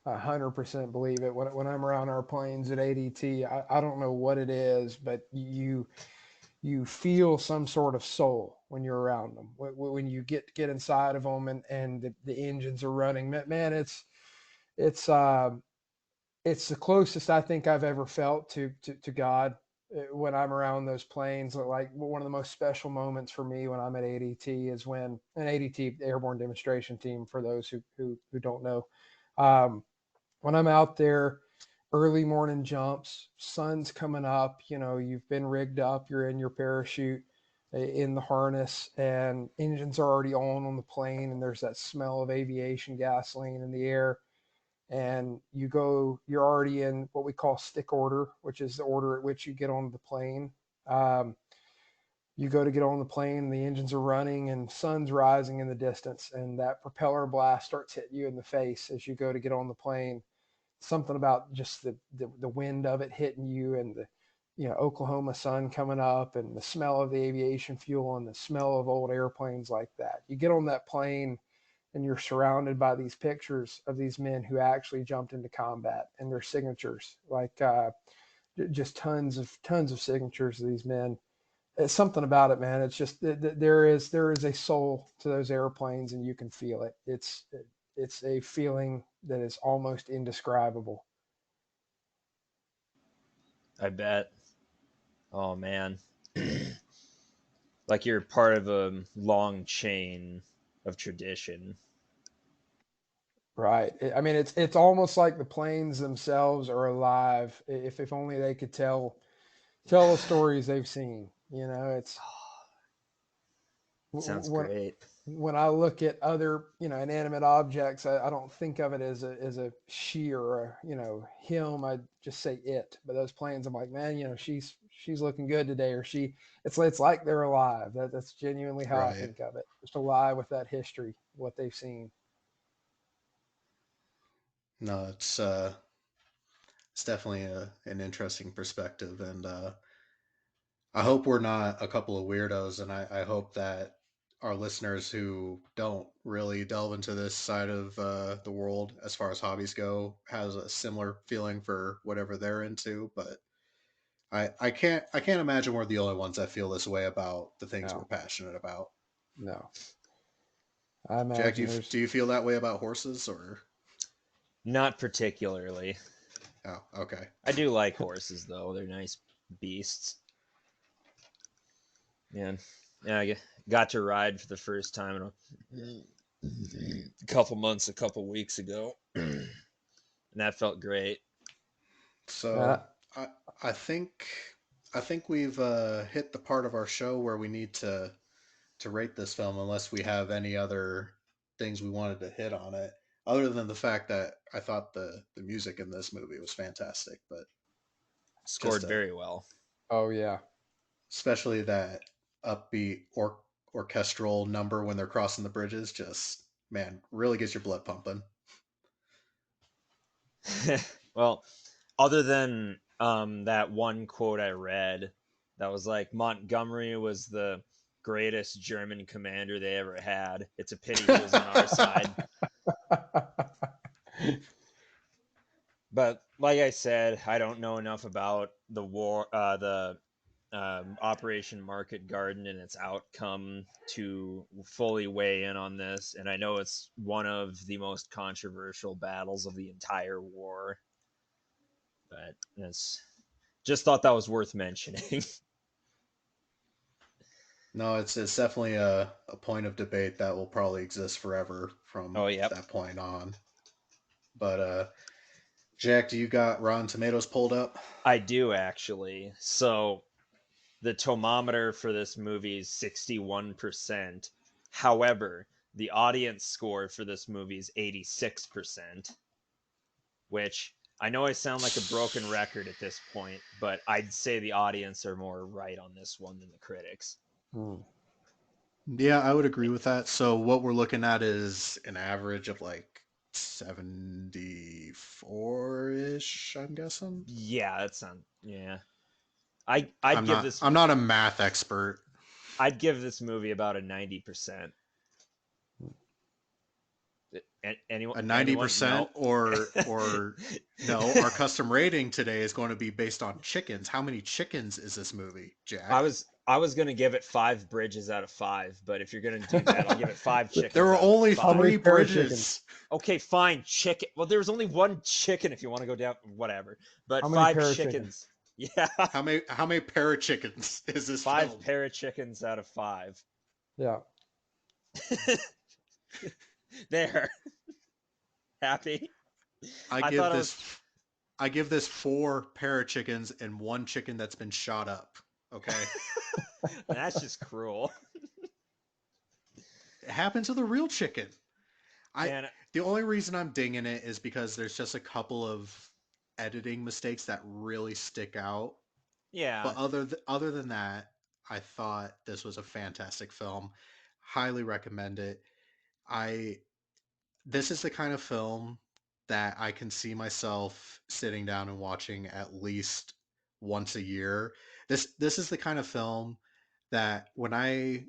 100% believe it. When I'm around our planes at ADT, I don't know what it is, but you feel some sort of soul when you're around them. When you get inside of them and the engines are running, man, it's it's the closest I think I've ever felt to God when I'm around those planes. Like one of the most special moments for me when I'm at ADT is when an ADT Airborne Demonstration Team. For those who don't know, um, when I'm out there, early morning jumps, sun's coming up. You know, you've been rigged up, you're in your parachute, in the harness, and engines are already on the plane, and there's that smell of aviation gasoline in the air, and you're already in what we call stick order, which is the order at which you get on the plane. um, you go to get on the plane and the engines are running and sun's rising in the distance, and that propeller blast starts hitting you in the face as you go to get on the plane. Something about just the wind of it hitting you, and the Oklahoma sun coming up, and the smell of the aviation fuel, and the smell of old airplanes like that. You get on that plane and you're surrounded by these pictures of these men who actually jumped into combat, and their signatures, like just tons of signatures of these men. It's something about it, man. It's just there is a soul to those airplanes, and you can feel it. It's a feeling that is almost indescribable. I bet. Oh man. Like you're part of a long chain of tradition. Right. I mean, it's almost like the planes themselves are alive. If only they could tell the stories they've seen. It's Sounds when great. when I look at other inanimate objects, I don't think of it as a she or a him. I just say it. But those planes, I'm like, man, she's looking good today, or it's like they're alive. That's genuinely how I Right. think of it. Just alive with that history, what they've seen. No, it's definitely an interesting perspective, and I hope we're not a couple of weirdos, and I hope that our listeners who don't really delve into this side of the world as far as hobbies go has a similar feeling for whatever they're into. But I can't imagine we're the only ones that feel this way about the things we're No, passionate about. no. I Jack, imagine there's do you feel that way about horses or? Not particularly. Oh, okay. I do like horses though. They're nice beasts. Man, yeah, I got to ride for the first time in a couple months, a couple weeks ago, and that felt great. uh, So I I think I think we've hit the part of our show where we need to rate this film, unless we have any other things we wanted to hit on it. Other than the fact that I thought the music in this movie was fantastic, but just Scored very well. oh yeah. especially that upbeat orchestral number when they're crossing the bridges, just man, really gets your blood pumping. Well, other than that one quote I read that was like Montgomery was the greatest German commander they ever had. It's a pity he was on our side. But like I said, I don't know enough about the war, the Operation Market Garden and its outcome to fully weigh in on this. And I know it's one of the most controversial battles of the entire war. But it's just thought that was worth mentioning. No, it's definitely a point of debate that will probably exist forever from Oh, yep. that point on. But Jack, do you got Rotten Tomatoes pulled up? I do actually. So the tomometer for this movie is 61%. However, the audience score for this movie is 86%, which I know I sound like a broken record at this point, but I'd say the audience are more right on this one than the critics. Hmm. Yeah, I would agree with that. So what we're looking at is an average of like 74-ish, I'm guessing. Yeah, that sounds yeah. I'd I'm give not this I'm not a math expert. I'd give this movie about a 90%. Anyone A anyone 90% no. or no, our custom rating today is going to be based on chickens. How many chickens is this movie, Jack? I was gonna give it 5 bridges out of 5, but if you're gonna do that, I'll give it 5 chickens There were out of only How many 5. 3 pair of chickens? bridges. Okay, fine, chicken. Well, there was only one chicken if you want to go down, whatever. But How many five pair of chickens? chickens. Yeah, How many pair of chickens is this five film? pair of chickens out of 5. Yeah. There, happy. I I give thought I was. this I give this 4 pair of chickens and 1 chicken that's been shot up. Okay? That's just cruel, It happens to the real chicken. I man. The only reason I'm dinging it is because there's just a couple of editing mistakes that really stick out. But Yeah, other than that, I thought this was a fantastic film. Highly recommend it. I This is the kind of film that I can see myself sitting down and watching at least once a year. This is the kind of film that when I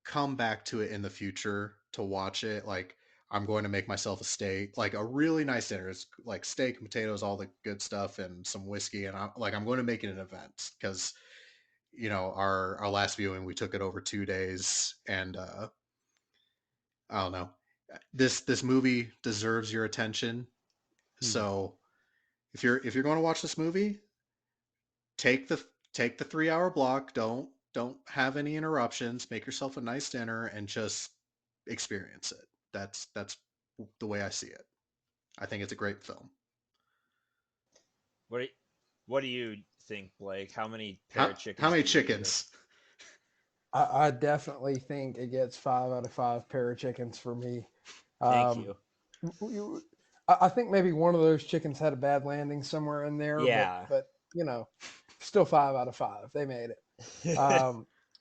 come back to it in the future to watch it, like I'm going to make myself a steak, like a really nice dinner. It's like steak and potatoes, all the good stuff, and some whiskey. And I'm going to make it an event because our last viewing we took it over 2 days, and I don't know. This movie deserves your attention. Hmm. So if you're going to watch this movie, take the take the 3 hour block. Don't have any interruptions. Make yourself a nice dinner and just experience it. That's the way I see it. I think it's a great film. what do you, what do you think, Blake? How many pair of How chickens many do you give it? chickens? I definitely think it gets 5 out of 5 pair of chickens for me. Thank Um, you. I think maybe one of those chickens had a bad landing somewhere in there, but Yeah. you know, still 5 out of 5. They made it.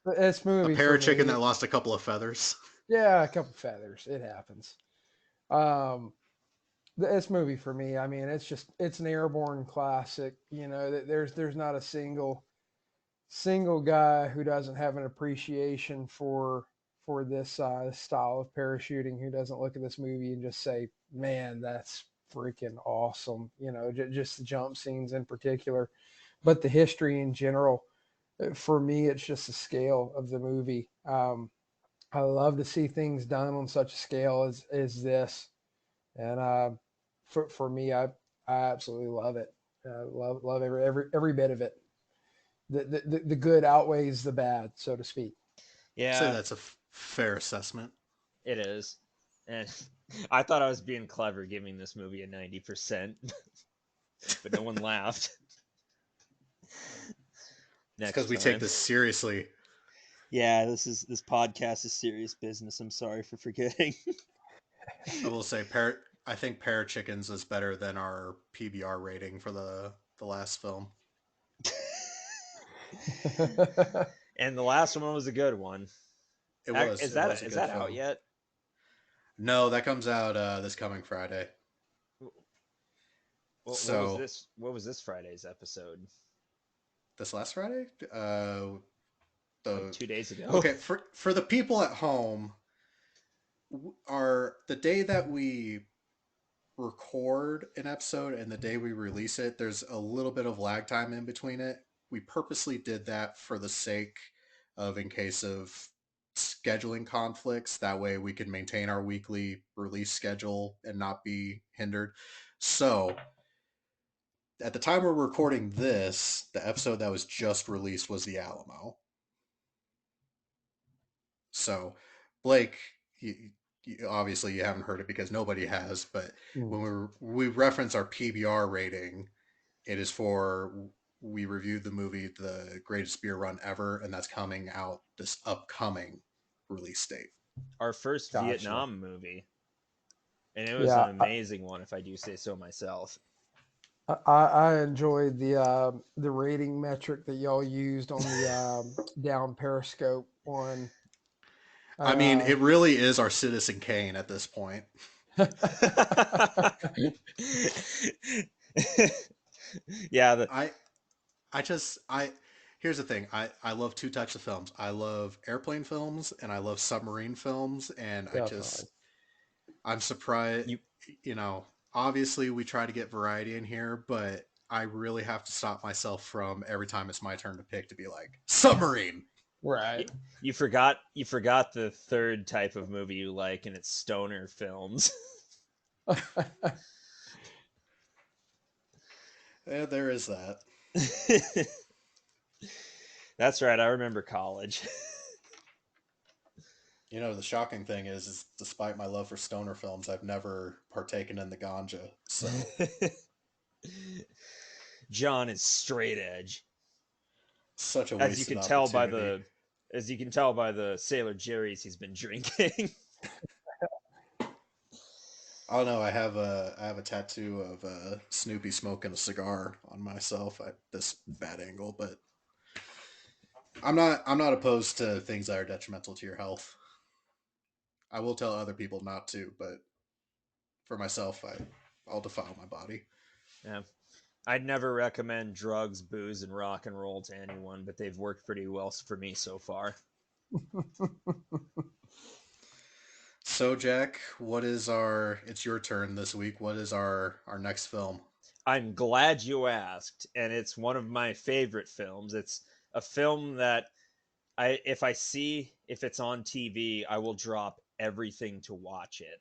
But this A movie pair for of chicken me, that lost a couple of feathers. yeah, a couple feathers. It happens. Um, this movie for me, I mean, it's an airborne classic. There's not a single guy who doesn't have an appreciation for this style of parachuting who doesn't look at this movie and just say, "Man, that's freaking awesome!" Just the jump scenes in particular, but the history in general. For me, it's just the scale of the movie. I love to see things done on such a scale as this, and for me, I absolutely love it. Love every bit of it. The good outweighs the bad, so to speak. I'd say Yeah, that's a fair assessment. it is. And I thought I was being clever giving this movie a 90%, but no one laughed. It's because Next we take time. this seriously. Yeah, this podcast is serious business. I'm sorry for forgetting. I will say, I think pair of chickens is better than our PBR rating for the last film. And the last one was a good one. It was a Is good that out film. yet? No, that comes out this coming Friday. What was So this? What was this Friday's episode? this last Friday, Like the 2 days ago. okay for the people at home, are the day that we record an episode and the day we release it, there's a little bit of lag time in between it. We purposely did that for the sake of in case of scheduling conflicts. That way we can maintain our weekly release schedule and not be hindered. So at the time we're recording this, the episode that was just released was the Alamo. So, Blake, obviously you haven't heard it because nobody has, but Mm. when we reference our PBR rating, it is for we reviewed the movie The Greatest Beer Run Ever, and that's coming out this upcoming release date. Our first Gotcha. Vietnam movie, and it was an Yeah, amazing one, if I do say so myself. I enjoyed the rating metric that y'all used on the down Periscope one. I I mean, it really is our Citizen Kane at this point. Yeah, the I I just I here's the thing. I love two types of films. I love airplane films and I love submarine films, and definitely. I'm surprised, you you know, obviously we try to get variety in here, but I really have to stop myself from every time it's my turn to pick to be like, submarine. Right. you forgot the third type of movie you like, and it's stoner films. There is that. That's right. I remember college. You know, the shocking thing is despite my love for stoner films, I've never partaken in the ganja. So John is straight edge, such a as you wasted can tell by opportunity. the as you can tell by the Sailor Jerry's he's been drinking. I don't know. I have a tattoo of Snoopy smoking a cigar on myself at this bad angle, but I'm not opposed to things that are detrimental to your health. I will tell other people not to, but for myself, I'll defile my body. Yeah. I'd never recommend drugs, booze, and rock and roll to anyone, but they've worked pretty well for me so far. So Jack, what is our? It's your turn this week. What is our next film? I'm glad you asked, and it's one of my favorite films. It's a film that if it's on TV, I will drop everything to watch it.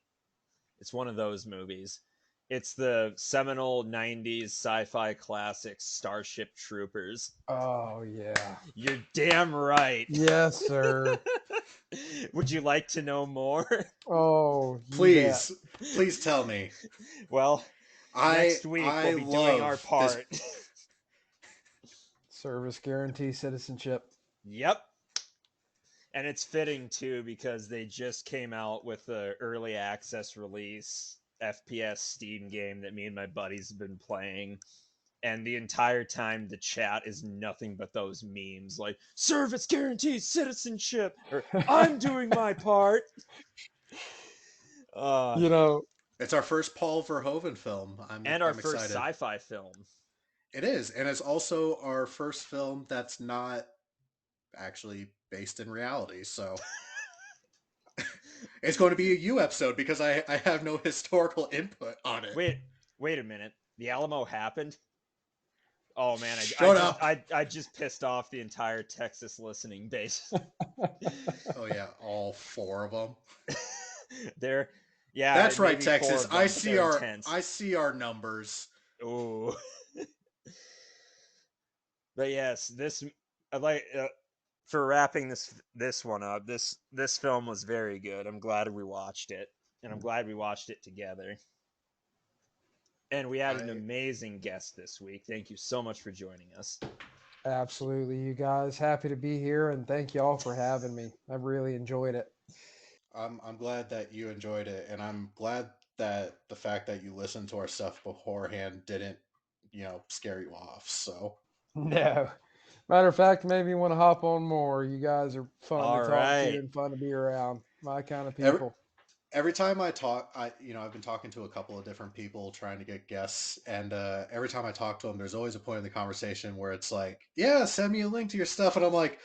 It's one of those movies. It's the seminal 90s sci-fi classic Starship Troopers. Oh yeah. You're damn right. Yes, sir. Would you like to know more? Oh, you bet. Please, please tell me. Well, next week I we'll be doing our love this. part. Service guarantee citizenship. Yep. And it's fitting too because they just came out with the early access release FPS Steam game that me and my buddies have been playing. And the entire time the chat is nothing but those memes like service guarantee citizenship or I'm doing my part. Uh You know, It's our first Paul Verhoeven film. and our I'm first excited. sci-fi film. It is, and it's also our first film that's not actually based in reality. So it's going to be a you episode because I have no historical input on it. Wait, wait a minute. The Alamo happened? Oh man, Shut up. I just pissed off the entire Texas listening base. Oh yeah, all four of them. They're yeah, That's right, maybe four Texas. of them, but they're intense. I see our numbers. Ooh. But yes, this I like for wrapping this one up. This film was very good. I'm glad we watched it, and I'm glad we watched it together. And we had an I amazing guest this week. Thank you so much for joining us. absolutely, you guys. Happy to be here, and thank you all for having me. I really enjoyed it. I'm glad that you enjoyed it, and I'm glad that the fact that you listened to our stuff beforehand didn't, scare you off. So No. Matter of fact, maybe you want to hop on more. You guys are fun to All talk to right. and fun to be around. My kind of every people. every time I talk, I've been talking to a couple of different people trying to get guests, and every time I talk to them, there's always a point in the conversation where it's like, "Yeah, send me a link to your stuff," and I'm like,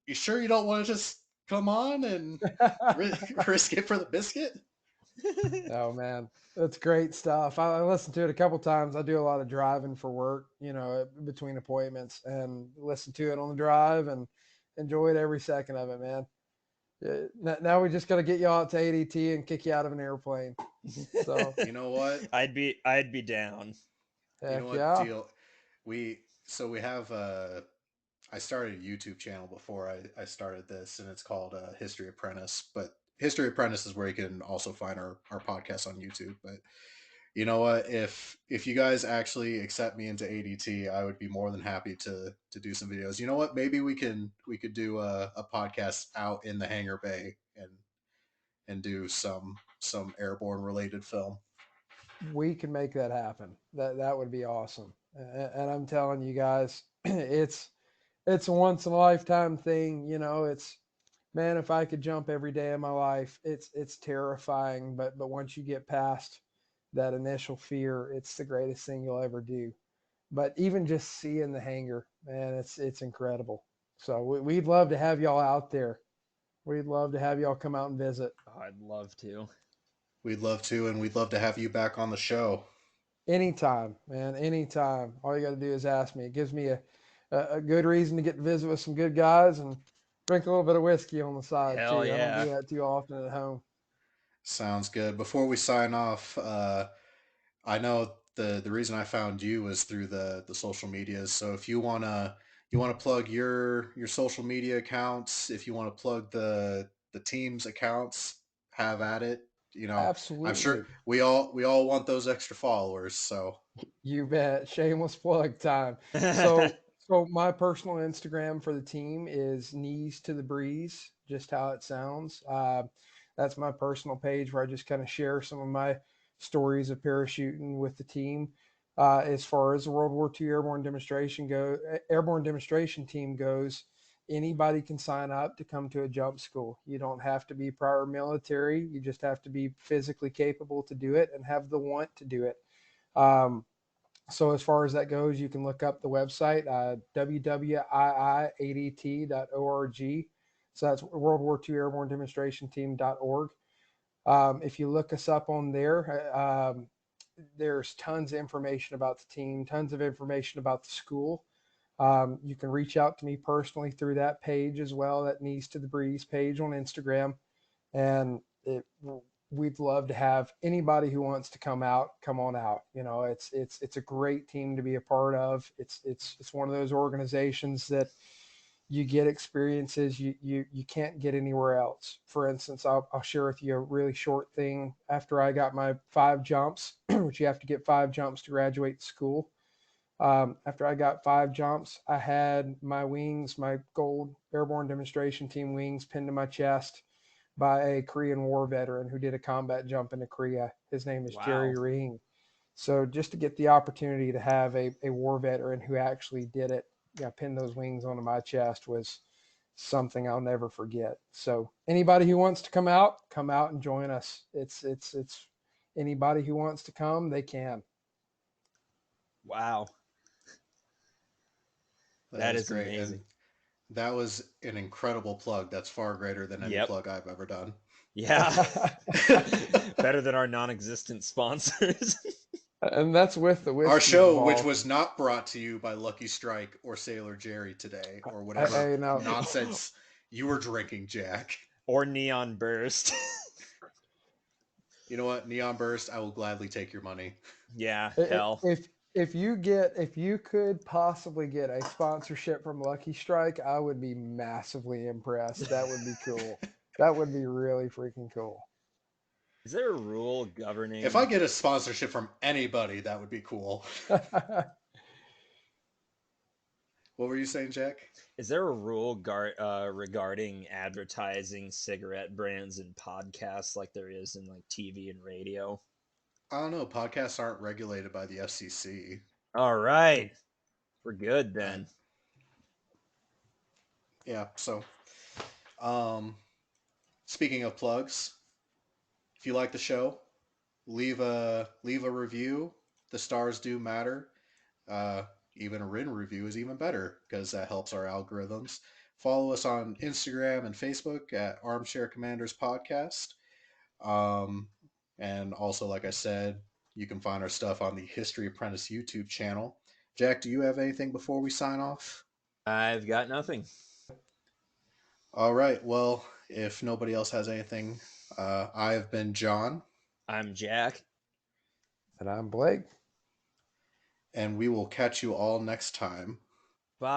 "You sure you don't want to just come on and risk it for the biscuit?" Oh man, that's great stuff. I listened to it a couple times. I do a lot of driving for work, between appointments, and listen to it on the drive and enjoyed every second of it, man. Now we just got to get you out to ADT and kick you out of an airplane. So You know what? I'd be down. You know heck what yeah. deal? We have I started a YouTube channel before I started this, and it's called History Apprentice. But History Apprentice is where you can also find our podcast on YouTube. But you know what? If you guys actually accept me into ADT, I would be more than happy to do some videos. You know what? Maybe we could do a podcast out in the hangar bay and do some airborne related film. we can make that happen. That would be awesome. And I'm telling you guys, it's a once in a lifetime thing. You know, it's man, if I could jump every day of my life, it's terrifying. But once you get past that initial fear, it's the greatest thing you'll ever do. But even just seeing the hangar, man, it's incredible. So we'd love to have y'all out there. We'd love to have y'all come out and visit Oh, I'd love to. We'd love to, and we'd love to have you back on the show. anytime, man. Anytime. All you got to do is ask me. It gives me a good reason to get to visit with some good guys and drink a little bit of whiskey on the side Hell too. I don't do yeah. that too often at home. Sounds good. Before we sign off, I know the reason I found you was through the social medias. So if you wanna plug your social media accounts, if you want to plug the team's accounts, have at it. You know, I'm sure Absolutely. we all want those extra followers. So You bet. Shameless plug time. So my personal Instagram for the team is knees to the breeze, just how it sounds. That's my personal page where I just kind of share some of my stories of parachuting with the team. As far as the World War II Airborne Demonstration Team goes, anybody can sign up to come to a jump school. You don't have to be prior military. You just have to be physically capable to do it and have the want to do it. Um, so as far as that goes, you can look up the website, WWII So that's World War II Airborne Demonstration Team.org. If you look us up on there, there's tons of information about the team, tons of information about the school. You can reach out to me personally through that page as well, that Knees to the Breeze page on Instagram. And we'd love to have anybody who wants to come out come on out. You know, it's a great team to be a part of. It's one of those organizations that you get experiences you can't get anywhere else. For instance, I'll share with you a really short thing. After I got my 5 jumps, which you have to get 5 jumps to graduate school, after I got 5 jumps, I had my wings, my gold airborne demonstration team wings, pinned to my chest by a Korean War veteran who did a combat jump into Korea. His name is Wow. Jerry Ring. So just to get the opportunity to have a war veteran who actually did it, yeah, pin those wings onto my chest was something I'll never forget. So anybody who wants to come out and join us. It's anybody who wants to come, they can. Wow. that That is is great, and amazing. that was an incredible plug. That's far greater than any Yep. plug I've ever done. Yeah. Better than our non existent sponsors. And that's with the Our whiskey show, which involved. was not brought to you by Lucky Strike or Sailor Jerry today, or whatever I know. nonsense you were drinking, Jack. Or Neon Burst. You know what, Neon Burst, I will gladly take your money. Yeah, I- hell. if you could possibly get a sponsorship from Lucky Strike, I would be massively impressed. That would be cool. That would be really freaking cool. Is there a rule If I governing? get a sponsorship from anybody, that would be cool. What were you saying, Jack? Is there a rule regarding advertising cigarette brands and podcasts like there is in like TV and radio? I don't know. Podcasts aren't regulated by the FCC. All right, we're good Uh, then. yeah. So, um, speaking of plugs, if you like the show, leave a review. The stars do matter. Uh, Even a written review is even better because that helps our algorithms. Follow us on Instagram and Facebook at Armchair Commanders Podcast. Um, and also, like I said, you can find our stuff on the History Apprentice YouTube channel. Jack, do you have anything before we sign off? I've got nothing. All right. Well, if nobody else has anything, I have been John, I'm Jack. And I'm Blake. and we will catch you all next time. Bye.